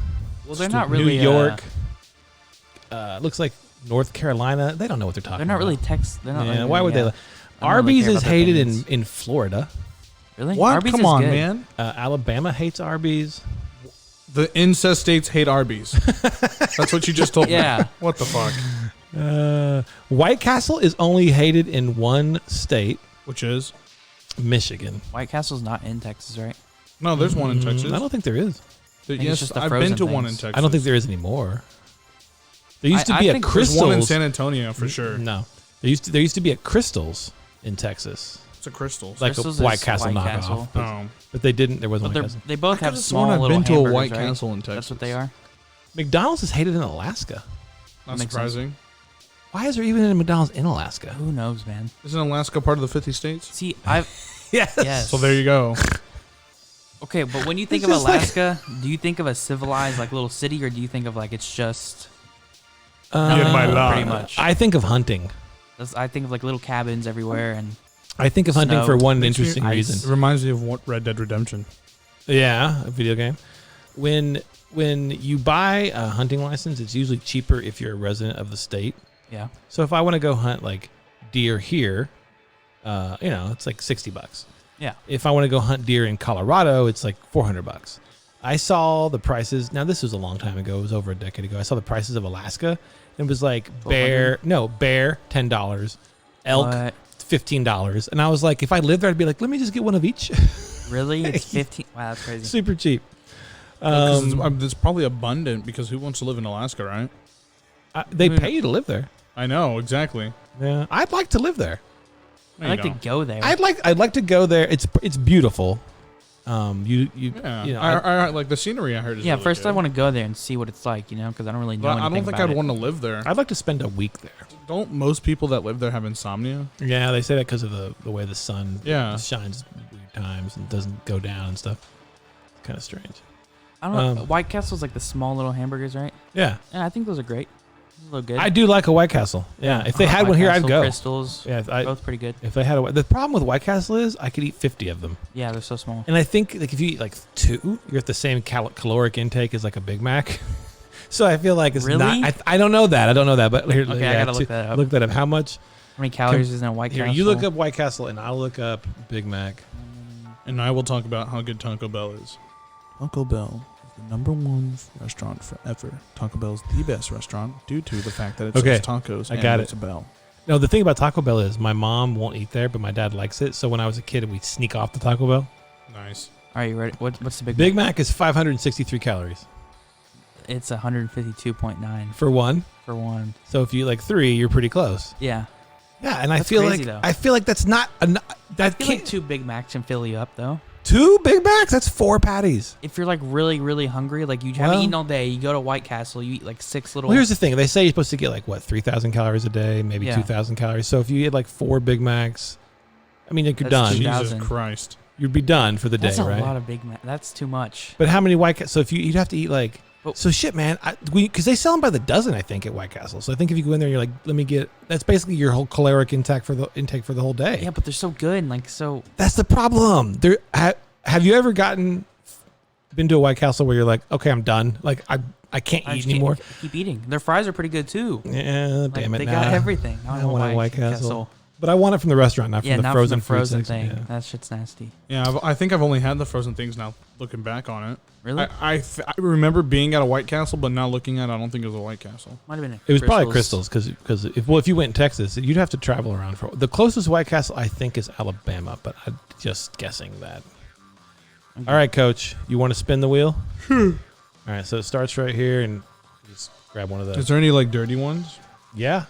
Well, they're not really New York. Looks like North Carolina. They don't know what they're talking about. They're not really Texas. They're not. Yeah, why would they? Arby's is hated in Florida. Really? What? Arby's Come on, good. man. Alabama hates Arby's. The incest states hate Arby's. That's what you just told me. Yeah. What the fuck? White Castle is only hated in one state, Which is? Michigan. White Castle's not in Texas, right? No, there's one in Texas. I don't think there is. it's Yes, just the I've been frozen to one in things. Texas. I don't think there is anymore. There used to I be a think there's There's one in Crystals. San Antonio for sure. No, there used to be a Crystals in Texas, It's a Crystals. like Crystals a White is Castle White knockoff. Castle. But they didn't. There wasn't But White Castle. they both have could've small sworn I've little been to a hamburgers, White right? Castle in That's Texas. what they are. McDonald's is hated in Alaska. Not Makes surprising. Why is there even a McDonald's in Alaska? Who knows, man? Isn't Alaska part of the 50 states? See, I've Yes. yes. So there you go. Okay, but when you think It's of just like- Alaska, do you think of a civilized like little city, or do you think of like it's just Get my lawn. pretty much? I think of hunting. I think of like little cabins everywhere, and I think of hunting Snow. for one Makes me- interesting ice. It reason. reminds me of what Red Dead Redemption. Yeah, a video game. When you buy a hunting license, it's usually cheaper if you're a resident of the state. yeah, So if I want to go hunt like deer here, it's like $60. yeah. If I want to go hunt deer in Colorado, it's like $400. I saw the prices. Now this was a long time ago. It was over a decade ago. I saw the prices of Alaska. And it was like bear $10, elk What? $15, and I was like, if I lived there, I'd be like, let me just get one of each. Really? It's 15. Wow, that's crazy. Super cheap. It's probably abundant because who wants to live in Alaska, right? They pay you to live there. I know, exactly. Yeah, I'd like to live there. No, I you like to don't. go there. I'd like to go there. It's beautiful. Yeah. you know, I like the scenery I heard is yeah, really first good. I want to go there and see what it's like, because I don't really know But anything I don't think about I'd it. want to live there. I'd like to spend a week there. Don't most people that live there have insomnia? Yeah, they say that because of the way the sun Yeah. shines weird times and doesn't go down and stuff. It's kind of strange. I don't know. Um, White Castle's like the small little hamburgers, right? Yeah, Yeah, I think those are great. Those look good. I do like a White Castle. Yeah, if they had White one here, Castle, I'd go. Crystals, Yeah, both pretty good. if they had the problem with White Castle is I could eat 50 of them. Yeah, they're so small. And I think like if you eat like 2, you're at the same caloric intake as like a Big Mac. So I feel like it's Really? not. I don't know that. But here, Okay, I gotta look that up. Look that up. How much? How many calories is in a White Here, Castle? you look up White Castle, and I'll look up Big Mac. And I will talk about how good Taco Bell is. Taco Bell is the #1 restaurant forever. Taco Bell is the best restaurant due to the fact that it Okay, sells tacos I and got it's it. a bell. No, the thing about Taco Bell is my mom won't eat there, but my dad likes it. So when I was a kid, we'd sneak off the Taco Bell. Nice. All right, you ready? What's the Big Mac is 563 calories It's 152.9 for one. for one. So if you eat like 3, you're pretty close. Yeah. Yeah, and I That's feel crazy, like though. that's not that I feel can't like 2 Big Macs can fill you up, though. 2 Big Macs. That's 4 patties. If you're like really, really hungry, like you haven't Well- eaten all day, you go to White Castle, you eat like 6 little. Well, here's the thing. They say you're supposed to get like 3,000 calories a day, maybe Yeah. 2,000 calories. So if you eat like 4 Big Macs, I mean, you're That's done. 2,000. Jesus Christ. You'd be done for the That's day, a right? lot of Big Mac. That's too much. But how many White Castles? So if you'd have to eat like, But- so shit, man. Because they sell them by the dozen, I think, at White Castle. So I think if you go in there, you're like, let me get. That's basically your whole caloric intake for the whole day. Yeah, but they're so good and like so. That's the problem. Have you ever been to a White Castle where you're like, okay, I'm done. Like I can't I eat just anymore. keep eating. Their fries are pretty good too. Yeah, Like, damn it. they nah. got everything. I I don't want a know White Castle. But I want it from the restaurant, not from Yeah, the not frozen from the frozen food section. thing. Yeah. That shit's nasty. Yeah, I think I've only had the frozen things now, looking back on it. Really? I remember being at a White Castle, but now looking at it, I don't think it was a White Castle. Might have been. It was probably Crystals because if you went in Texas, you'd have to travel around for the closest White Castle I think is Alabama, but I'm just guessing that. Okay. All right, Coach, you want to spin the wheel? All right, so it starts right here, and just grab one of those. Is there any like dirty ones? Yeah.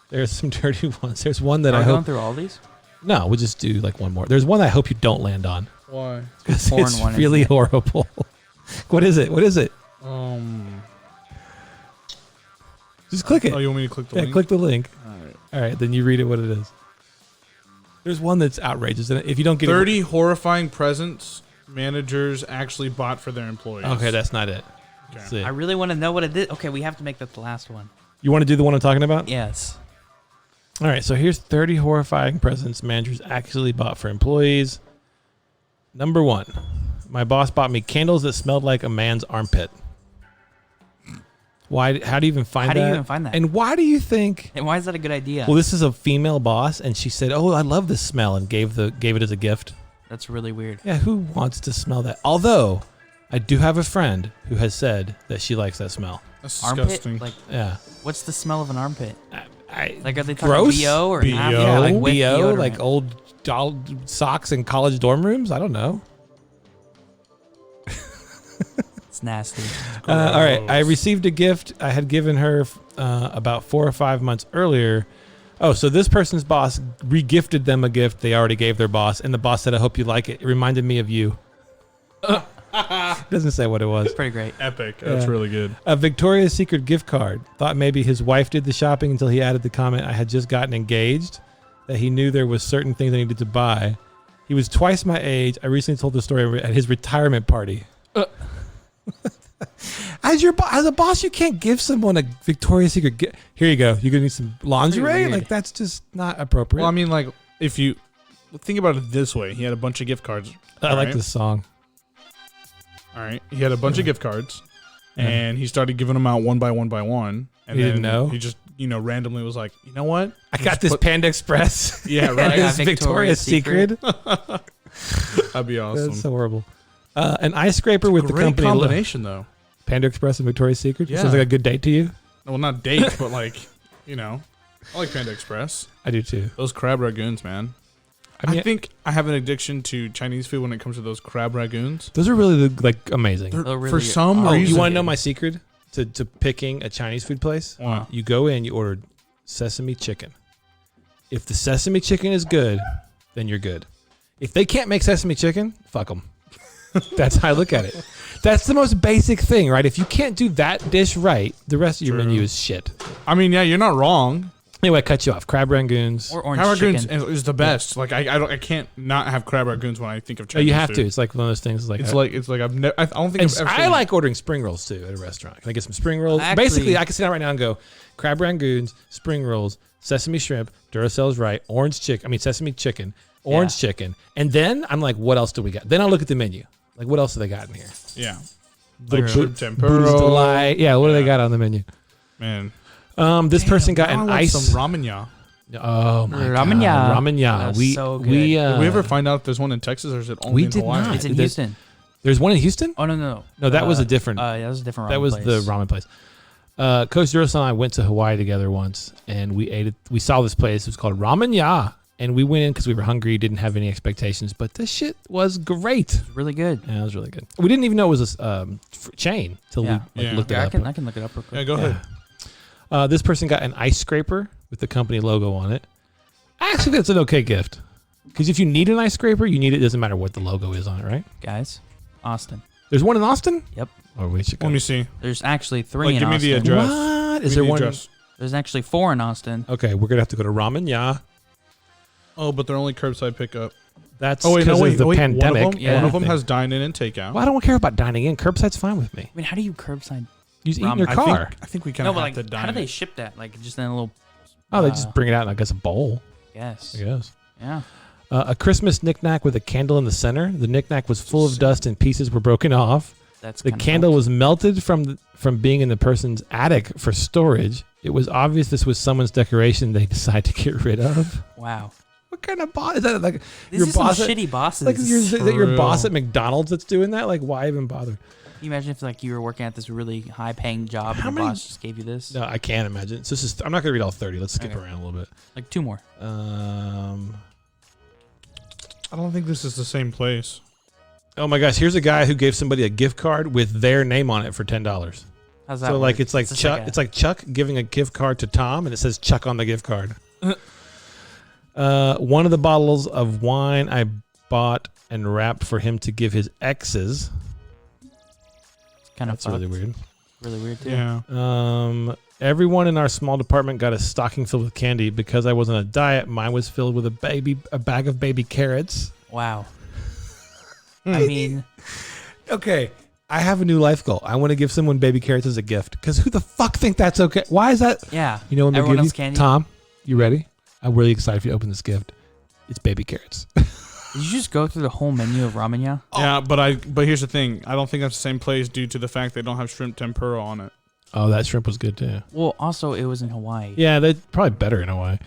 There's some dirty ones. There's one that Are I we hope. going through all these? No, we'll just do like one more. There's one I hope you don't land on. Why? 'Cause Porn it's one, isn't really it? horrible. What is it? Just click it. Oh, you want me to click the Yeah, link? click the link. All right. All right, then you read it what it is. There's one that's outrageous. And if you don't get 30 horrifying presents managers actually bought for their employees. Okay, that's not it. Okay. Let's see. I really want to know what it is. Okay, we have to make that the last one. You want to do the one I'm talking about? Yes. All right, so here's 30 horrifying presents managers actually bought for employees. Number 1, my boss bought me candles that smelled like a man's armpit. Why? How do you even find that? How do you even find that? And why do you think? And why is that a good idea? Well, this is a female boss, and she said, "Oh, I love this smell," and gave it as a gift. That's really weird. Yeah, who wants to smell that? Although, I do have a friend who has said that she likes that smell. That's armpit? disgusting. Like, Yeah. what's the smell of an armpit? Like, are they talking Gross? BO or BO? not? Yeah, like with BO, deodorant. like old doll socks in college dorm rooms. I don't know. It's nasty. All right. I received a gift I had given her about 4 or 5 months earlier. Oh, so this person's boss re-gifted them a gift they already gave their boss, and the boss said, "I hope you like it. It reminded me of you." Doesn't say what it was. Pretty great. Epic. That's really good. A Victoria's Secret gift card. Thought maybe his wife did the shopping until he added the comment, "I had just gotten engaged," that he knew there was certain things I needed to buy. He was twice my age. I recently told the story at his retirement party. As a boss, you can't give someone a Victoria's Secret gift. Here you go. You're gonna need some lingerie. Like that's just not appropriate. Well, I mean, like if you think about it this way, he had a bunch of gift cards. I like this song. All right, he had a bunch of gift cards, and he started giving them out one by one by one. And He then didn't know? He just randomly was like, you know what? I got this Panda Express. Yeah, and right. this Victoria's Victoria's Secret. That'd be awesome. That's so horrible. An ice scraper with the Great company combination though. Panda Express and Victoria's Secret. Yeah. Sounds like a good date to you. Well, not date, but like, I like Panda Express. I do too. Those crab ragoons, man. I think I have an addiction to Chinese food when it comes to those crab ragoons. Those are really amazing. They're really For some Oh, reason. you want to know my secret to picking a Chinese food place? Wow. You go in, you order sesame chicken. If the sesame chicken is good, then you're good. If they can't make sesame chicken, fuck them. That's how I look at it. That's the most basic thing, right? If you can't do that dish right, the rest of your menu is shit. I mean, yeah, you're not wrong. Anyway, I cut you off. Crab rangoons. or orange Crab ragoons chicken. is the best. Like I can't not have crab ragoons when I think of Oh, Chinese you have food. to. It's like one of those things. It's like I don't think I've ever I seen- like ordering spring rolls too at a restaurant. Can I get some spring rolls? Actually- Basically, I can sit down right now and go crab rangoons, spring rolls, sesame shrimp, Duracell's right, sesame chicken, orange chicken, and then I'm like, what else do we got? Then I'll look at the menu. Like, what else do they got in here? Yeah. Little Like shrimp tempura. Buddha's Delight. Yeah, what do they got on the menu? Man. This person got I an want ice. some ramen ya. Oh my Ramen god, ya. ramen ya. That's We so good. we Did we ever find out if there's one in Texas or is it only We in did Hawaii? not. It's in There's- Houston. There's one in Houston. Oh no. No, that was a different. Yeah, that was a different. That ramen was place. the ramen place. Coach Duracell and I went to Hawaii together once, and we ate it. We saw this place. It was called Ramen Ya, and we went in because we were hungry, didn't have any expectations, but this shit was great. Really good. Yeah, it was really good. We didn't even know it was a chain till Yeah. we Yeah. looked it Yeah, up. I can look it up real quick. Yeah, go ahead. This person got an ice scraper with the company logo on it. I actually think it's an okay gift. Because if you need an ice scraper, you need it. Doesn't matter what the logo is on it, right? Guys, Austin. There's one in Austin? Yep. Or we should go. Let me see. There's actually 3 Like, in give me Austin. the address. What? Give Is me there the one? address. There's actually 4 in Austin. Okay, we're going to have to go to Ramen Ya. Oh, but they're only curbside pickup. That's Oh, wait, because no, of the wait. pandemic. One of them, Yeah. one of them has dine-in and takeout. Well, I don't care about dining in. Curbside's fine with me. I mean, how do you curbside? You just eat in Ramen. your car. I think we kind No, of but have like, to dine. how do they ship that? Like, just in a little. Oh, they just bring it out in, I guess, a bowl. Yes. I guess. Yeah. A Christmas knickknack with a candle in the center. The knickknack was full of dust and pieces were broken off. That's The kinda candle cool. was melted from being in the person's attic for storage. It was obvious this was someone's decoration they decided to get rid of. Wow. What kind of boss is that? Like These your are some boss? At, shitty bosses. like is that your real. boss at McDonald's that's doing that? Like why even bother? Can you imagine if like you were working at this really high-paying job How and your many- boss just gave you this? No, I can't imagine. So this is, I'm not gonna read all 30. Let's skip Okay. around a little bit. Like 2 more. I don't think this is the same place. Oh my gosh, here's a guy who gave somebody a gift card with their name on it for $10. How's that? So like work? it's like just Chuck. a- It's like Chuck giving a gift card to Tom, and it says Chuck on the gift card. One of the bottles of wine I bought and wrapped for him to give his exes. kind of That's really weird. Really weird too. Yeah. Everyone in our small department got a stocking filled with candy. Because I was on a diet, mine was filled with a bag of baby carrots. Wow. I mean, Okay, I have a new life goal. I want to give someone baby carrots as a gift. Because who the fuck think that's okay? Why is that? yeah. You know what I'm Everyone gonna else give you? candy. Tom, you ready? I'm really excited for you to open this gift. It's baby carrots. Did you just go through the whole menu of ramen ya? Yeah, but here's the thing. I don't think that's the same place due to the fact they don't have shrimp tempura on it. Oh, that shrimp was good too. Well, also it was in Hawaii. Yeah, they're probably better in a way.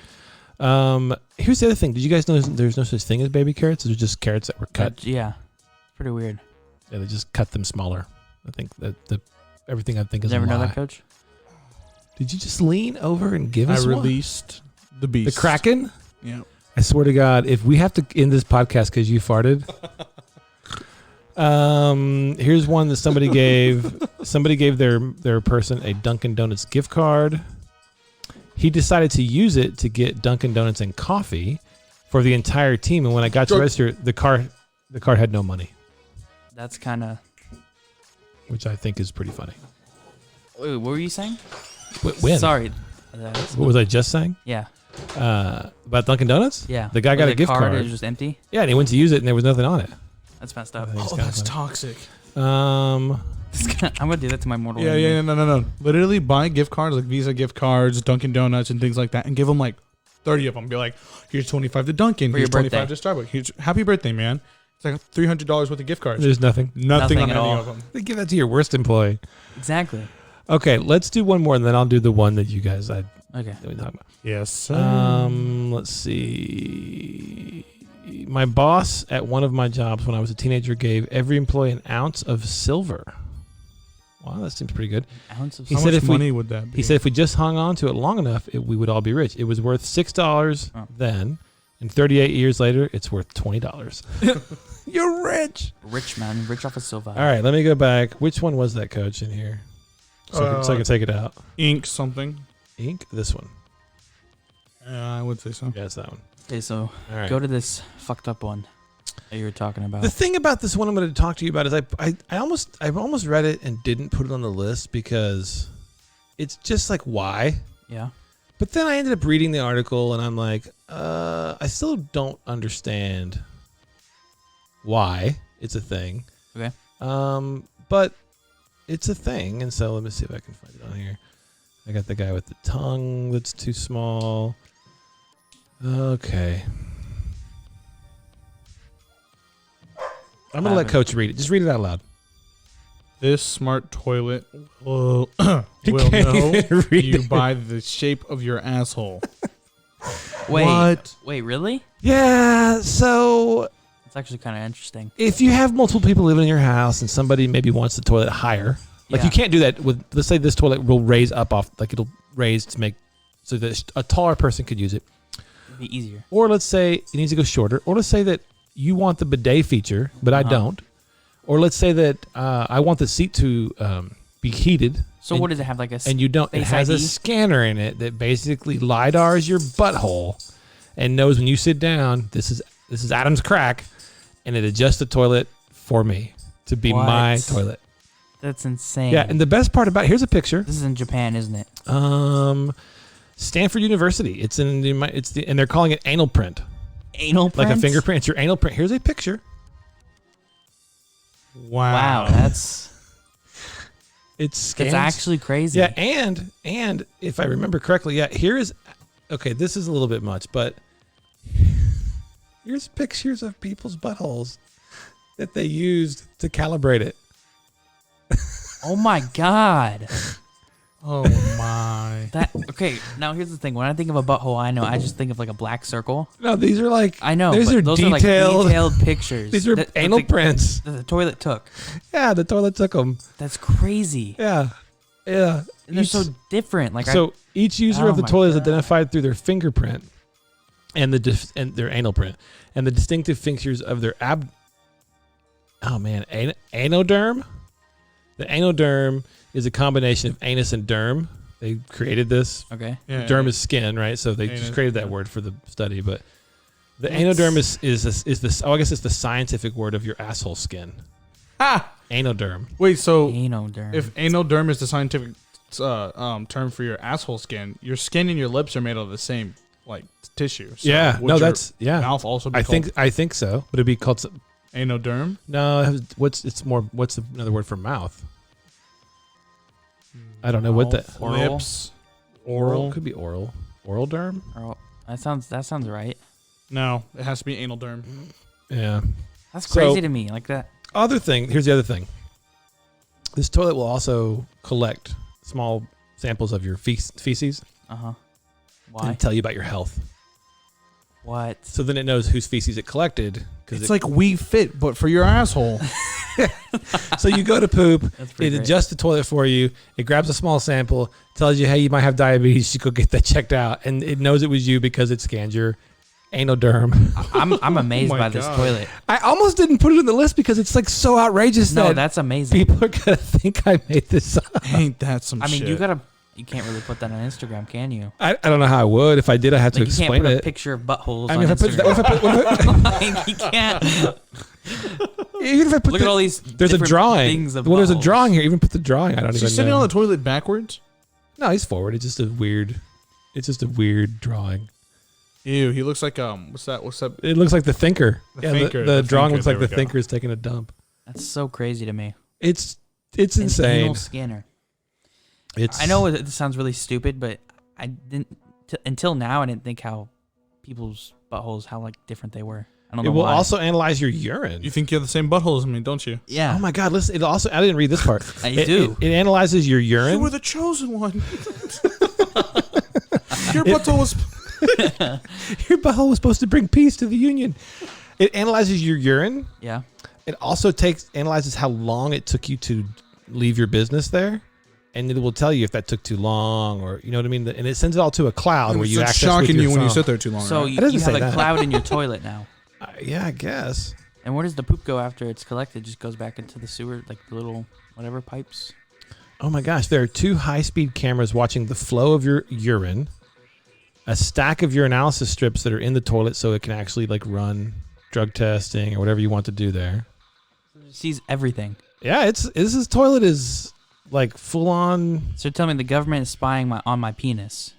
Here's the other thing. Did you guys know there's no such thing as baby carrots? There's just carrots that were cut. Yeah. Pretty weird. Yeah, they just cut them smaller. I think that everything I think is Never a lie. know that, Coach? Did you just lean over and give us I one? released the beast. The Kraken? Yeah. I swear to God, if we have to end this podcast because you farted. Here's one that somebody gave. Somebody gave their person a Dunkin' Donuts gift card. He decided to use it to get Dunkin' Donuts and coffee for the entire team. And when I got to register, the card had no money, That's kind of. which I think is pretty funny. Wait, what were you saying? When? Sorry. What was I just saying? Yeah. About Dunkin' Donuts? Yeah. The guy got a gift card. It was just empty. Yeah, and he went to use it, and there was nothing on it. That's messed up. I think it's Oh, kinda that's funny. toxic. I'm gonna do that to my mortal enemy. Yeah, no. Literally buy gift cards like Visa gift cards, Dunkin' Donuts, and things like that, and give them like 30 of them. Be like, here's 25 to Dunkin', For here's your 25 to Starbucks. Here's happy birthday, man. It's like $300 worth of gift cards. There's nothing. Nothing on Nothing at any all. of them. They give that to your worst employee. Exactly. Okay, let's do one more, and then I'll do the one that you guys Okay. that we talked about. Yes, sir. Let's see. My boss at one of my jobs when I was a teenager gave every employee an ounce of silver. Wow, that seems pretty good. Ounce of He How said much if we- money would that be? He said if we just hung on to it long enough, we would all be rich. It was worth $6 then, and 38 years later, it's worth $20. You're rich. rich man, rich off of silver. All right, let me go back. Which one was that, Coach, in here? So I can take it out. ink something. Ink? This one. I would say so. Yeah, it's that one. Okay, so All right. go to this fucked up one that you were talking about. The thing about this one I'm going to talk to you about is I almost read it and didn't put it on the list because it's just like, why? Yeah. But then I ended up reading the article and I'm like, I still don't understand why it's a thing. Okay. But it's a thing, and so let me see if I can find it on here. I got the guy with the tongue that's too small. Okay. I'm going to let Coach read it. Just read it out loud. This smart toilet will You know can't even read you it. by the shape of your asshole. Wait. What? Wait, really? Yeah, so It's actually kind of interesting. if you have multiple people living in your house and somebody maybe wants the toilet higher, like Yeah. you can't do that with, let's say this toilet will raise up off, like it'll raise to make, so that a taller person could use it. It'd be easier. Or let's say it needs to go shorter. Or let's say that you want the bidet feature, but I don't. Or let's say that I want the seat to be heated. So what does it have, like a? And you don't. It Face has a ID? scanner in it that basically lidars your butthole and knows when you sit down. This is Adam's crack, and it adjusts the toilet for me to be my What? toilet. That's insane. Yeah, and the best part about here's a picture. This is in Japan, isn't it? Stanford University. It's in and they're calling it anal print. Anal print? Like a fingerprint. It's your anal print. Here's a picture. Wow, that's It's actually crazy. Yeah, and if I remember correctly, this is a little bit much, but here's pictures of people's buttholes that they used to calibrate it. Oh my god. Oh my. Okay, now here's the thing. When I think of a butthole, I just think of like a black circle. No, these are like I know. These but are those detailed. are like detailed pictures. These are that anal prints. that the toilet took. Yeah, the toilet took them. That's crazy. Yeah. And They're so different. Like each user Oh of the my toilet is God. identified through their fingerprint and and their anal print and the distinctive features of their Anoderm. The Anoderm is a combination of anus and derm. They created this. okay. Yeah, Derm is skin, right? So they Anus, just created that yeah. word for the study. But the That's- Anoderm is this. Oh, I guess it's the scientific word of your asshole skin. Ah! Anoderm. Wait, so Anoderm. if anoderm is the scientific term for your asshole skin, your skin and your lips are made of the same like tissue. So Yeah. would No, your that's mouth also be I think so. But it'd be called. anoderm. No, what's another word for mouth? I don't know what that. Oral? Lips. Oral could be oral. Oral derm. Oh, that sounds right. No, it has to be analderm. Yeah. That's So- crazy to me. Like that. Here's the other thing. This toilet will also collect small samples of your feces Why? and tell you about your health. What? So then it knows whose feces it collected. It's like We Fit, but for your asshole. So you go to poop, it great. adjusts the toilet for you, it grabs a small sample, tells you, hey, you might have diabetes, you go get that checked out, and it knows it was you because it scanned your Anoderm. I'm amazed Oh my by this God. toilet. I almost didn't put it in the list because it's like so outrageous No, that that's amazing. people are going to think I made this up. Ain't that some I mean, shit? you can't really put that on Instagram, can you? I don't know how I would. If I did, I have to Like, you can't explain put a it. picture of buttholes I mean, on if I put Instagram. that, Like, you can't. even if I put Look at all these. there's a different drawing. Things of Well, there's a buttholes. drawing here. Even put the drawing. I don't Is even he sitting know. on the toilet backwards? No, he's forward. It's just a weird. It's just a weird drawing. Ew, he looks like what's that? It looks like the thinker. The Thinker, The the drawing Thinker, looks like there the we go. thinker is taking a dump. That's so crazy to me. It's An insane. anal scanner. It's. I know it sounds really stupid, but I didn't until now. I didn't think how people's buttholes how like different they were. I don't It know will why. also analyze your urine. You think you have the same butthole as me, don't you? Yeah. Oh my God! Listen. It also. I didn't read this part. I It- do. It analyzes your You urine. were the chosen one. Your butthole was. Your butthole was supposed to bring peace to the union. It analyzes your urine. Yeah. It also analyzes how long it took you to leave your business there, and it will tell you if that took too long, or you know what I mean. And it sends it all to a cloud where you It's access with shocking your you when you phone. sit there too long. So right? you, It doesn't you have say a that. cloud in your toilet now. Yeah, I guess. And where does the poop go after it's collected? It just goes back into the sewer, like the little whatever pipes. Oh my gosh, there are 2 high-speed cameras watching the flow of your urine, a stack of urinalysis strips that are in the toilet so it can actually like run drug testing or whatever you want to do there. It sees everything. Yeah, this toilet is like full on. So tell me the government is spying on my penis.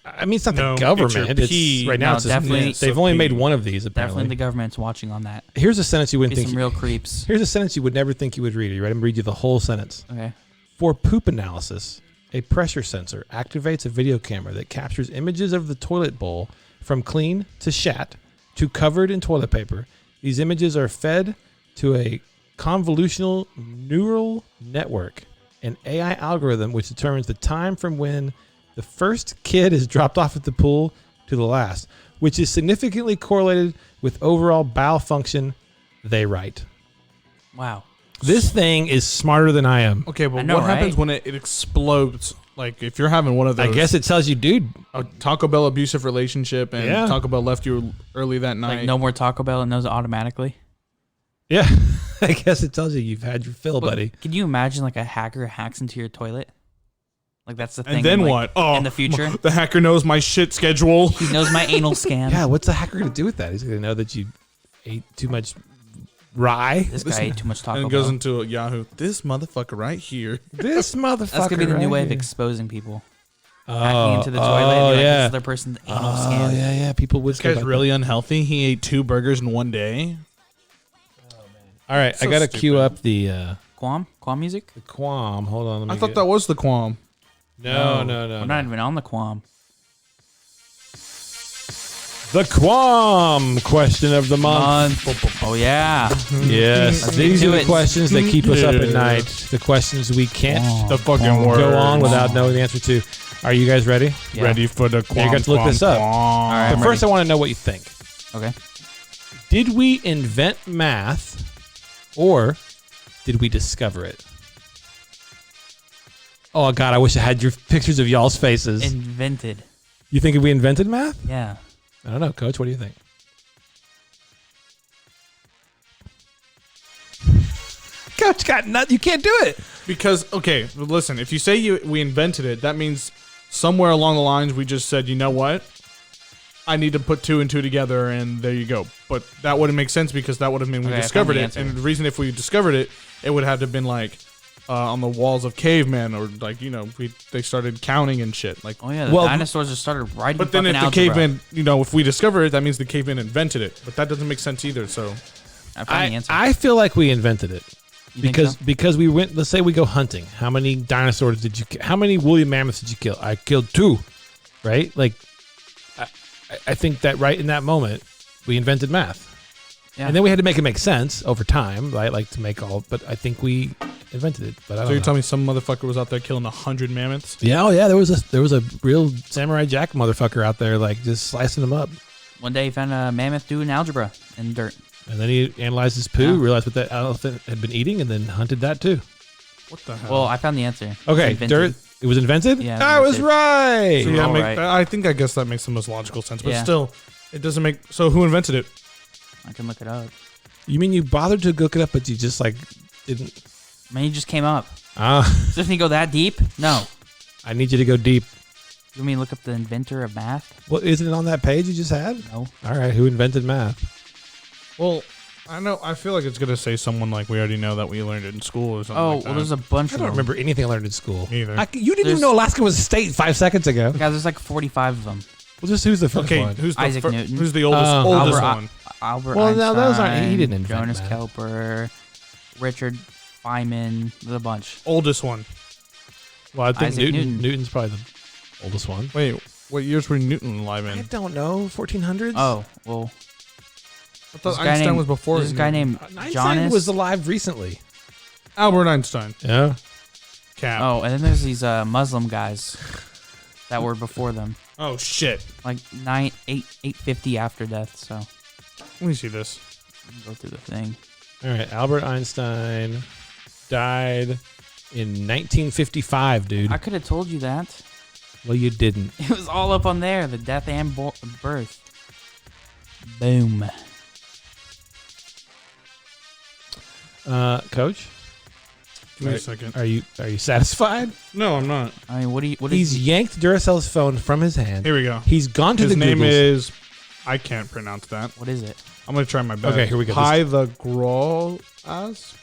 I mean, it's not No, the government. it's your pee. Right now, No, it's just, definitely- they've only made one of these Definitely apparently. the government's watching on that. Here's a sentence you wouldn't Be think. some real creeps. Here's a sentence you would never think you would read. Are you ready? I'm gonna read you the whole sentence. Okay. For poop analysis, a pressure sensor activates a video camera that captures images of the toilet bowl from clean to shat to covered in toilet paper. These images are fed to a convolutional neural network, an AI algorithm which determines the time from when the first kid is dropped off at the pool to the last, which is significantly correlated with overall bowel function, they write. Wow. This thing is smarter than I am. Okay, I but know, what happens right? when it explodes? Like if you're having one of those, I guess it tells you, dude. a Taco Bell abusive relationship, and Yeah. Taco Bell left you early that night. Like no more Taco Bell, it knows it automatically. Yeah, I guess it tells you you've had your fill, But buddy. Can you imagine like a hacker hacks into your toilet? Like that's the thing. and then like, what? Oh, in the future, the hacker knows my shit schedule. he knows my anal scan. Yeah, what's the hacker going to do with that? He's going to know that you ate too much rye. This guy ate too much Taco And Bell. goes into a Yahoo. This motherfucker right here. This motherfucker. That's gonna be the new way of right exposing people. here. Hacking into the toilet. Oh, And be like, yeah. This is their person's anal Oh, scan. yeah. People would This guy's really unhealthy. He ate 2 burgers in one day. All right, So I got to queue stupid. up the Quam music. Quam. Hold on. Let me I thought that was the Quam. No. We're not even on the Quam. The Quam question of the month. Oh yeah. Yes, Let's these get are to the it. questions that keep us up at Yeah. night. The questions we can't The fucking word. go on without knowing the answer to. Are you guys ready? Yeah. Ready for the Quam. you got to look this up. All right, But I'm first, ready. I want to know what you think. Okay. Did we invent math, or did we discover it? Oh God, I wish I had your pictures of y'all's faces. Invented. You think we invented math? Yeah. I don't know, Coach. What do you think? Coach got nut. You can't do it. Because, okay, listen, if you say we invented it, that means somewhere along the lines we just said, you know what? I need to put 2 and 2 together, and there you go. But that wouldn't make sense because that would have been we Okay, I discovered found the it. answer. And the reason if we discovered it, it would have to have been like on the walls of cavemen, or like, you know, they started counting and shit. Like, Oh yeah. The Well, dinosaurs just started writing. but then if fucking the algebra. caveman, you know, if we discover it, that means the caveman invented it. But that doesn't make sense either. So I found the answer. I feel like we invented it. You think Because so? because we went. Let's say we go hunting. How many dinosaurs did you kill? How many woolly mammoths did you kill? I killed 2, right? Like, I think that right in that moment we invented math, Yeah. and then we had to make it make sense over time, right? Like to make all. But I think we invented it. But I don't So you're know. telling me some motherfucker was out there killing 100 mammoths? Yeah, oh yeah. There was a real Samurai Jack motherfucker out there, like just slicing them up. One day he found a mammoth doing algebra in dirt. And then he analyzed his poo, Yeah. realized what that elephant had been eating, and then hunted that too. What the hell? Well, I found the answer. Okay, It's dirt. invented. It was invented? Yeah, I was invented. right. So yeah, All right. I guess that makes the most logical sense. But Yeah. still, it doesn't make. So who invented it? I can look it up. You mean you bothered to look it up, but you just like didn't? I mean, he just came up. Doesn't he go that deep? No. I need you to go deep. You want me to look up the inventor of math? Well, isn't it on that page you just had? No. All right, who invented math? Well, I know. I feel like it's gonna say someone like we already know that we learned it in school or something. Oh, like well, that. there's a bunch I of don't them. remember anything I learned in school. Either. You didn't even There's- know Alaska was a state 5 seconds ago. Guys, there's like 45 of them. Well, just who's the first Okay, one? who's the Isaac Newton. Who's the oldest Oh. oldest Albert, one? Albert Well, Einstein. no, those aren't- he didn't invent Jonas math. Kepler, Richard Feynman, there's a bunch. Oldest one. Well, I think Isaac Newton. Newton's probably the oldest one. Wait, what years were Newton alive I in? don't know. 1400s? Oh, well, I thought this guy Einstein named- was before. there's this guy Newton. named Einstein Jonas. was alive recently. Albert Einstein. Yeah. Cap. Oh, and then there's these Muslim guys that were before them, Oh shit. like 850 after death. So Let me see this. go through the thing. All right. Albert Einstein died in 1955, dude. I could have told you that. Well, you didn't. It was all up on there, the death and birth. Boom. Coach, Give me a second. are you satisfied? No, I'm not. I mean, what is He's he? yanked Duracell's phone from his hand. Here we go. He's gone to His the name Googles. is. I can't pronounce that. What is it? I'm gonna try my best. Okay, here we go. Pythagoras.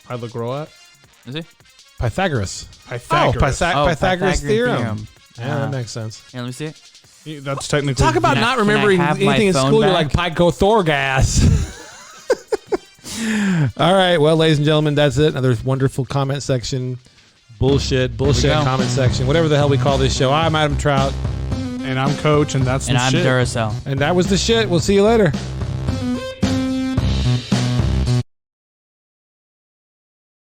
Pythagoras. Is it? Pythagoras. Pythagoras. Pythagoras theorem. Yeah, Ah. that makes sense. Here, let me see it. That's technically. Talk about Can I- not can I remembering have my anything in phone school. You're like back? Pythagoras. All right. Well, ladies and gentlemen, that's it. Another wonderful comment section. Bullshit go. comment section. Whatever the hell we call this show. I'm Adam Trout. And I'm Coach, and that's And the I'm shit. Duracell. And that was the shit. We'll see you later.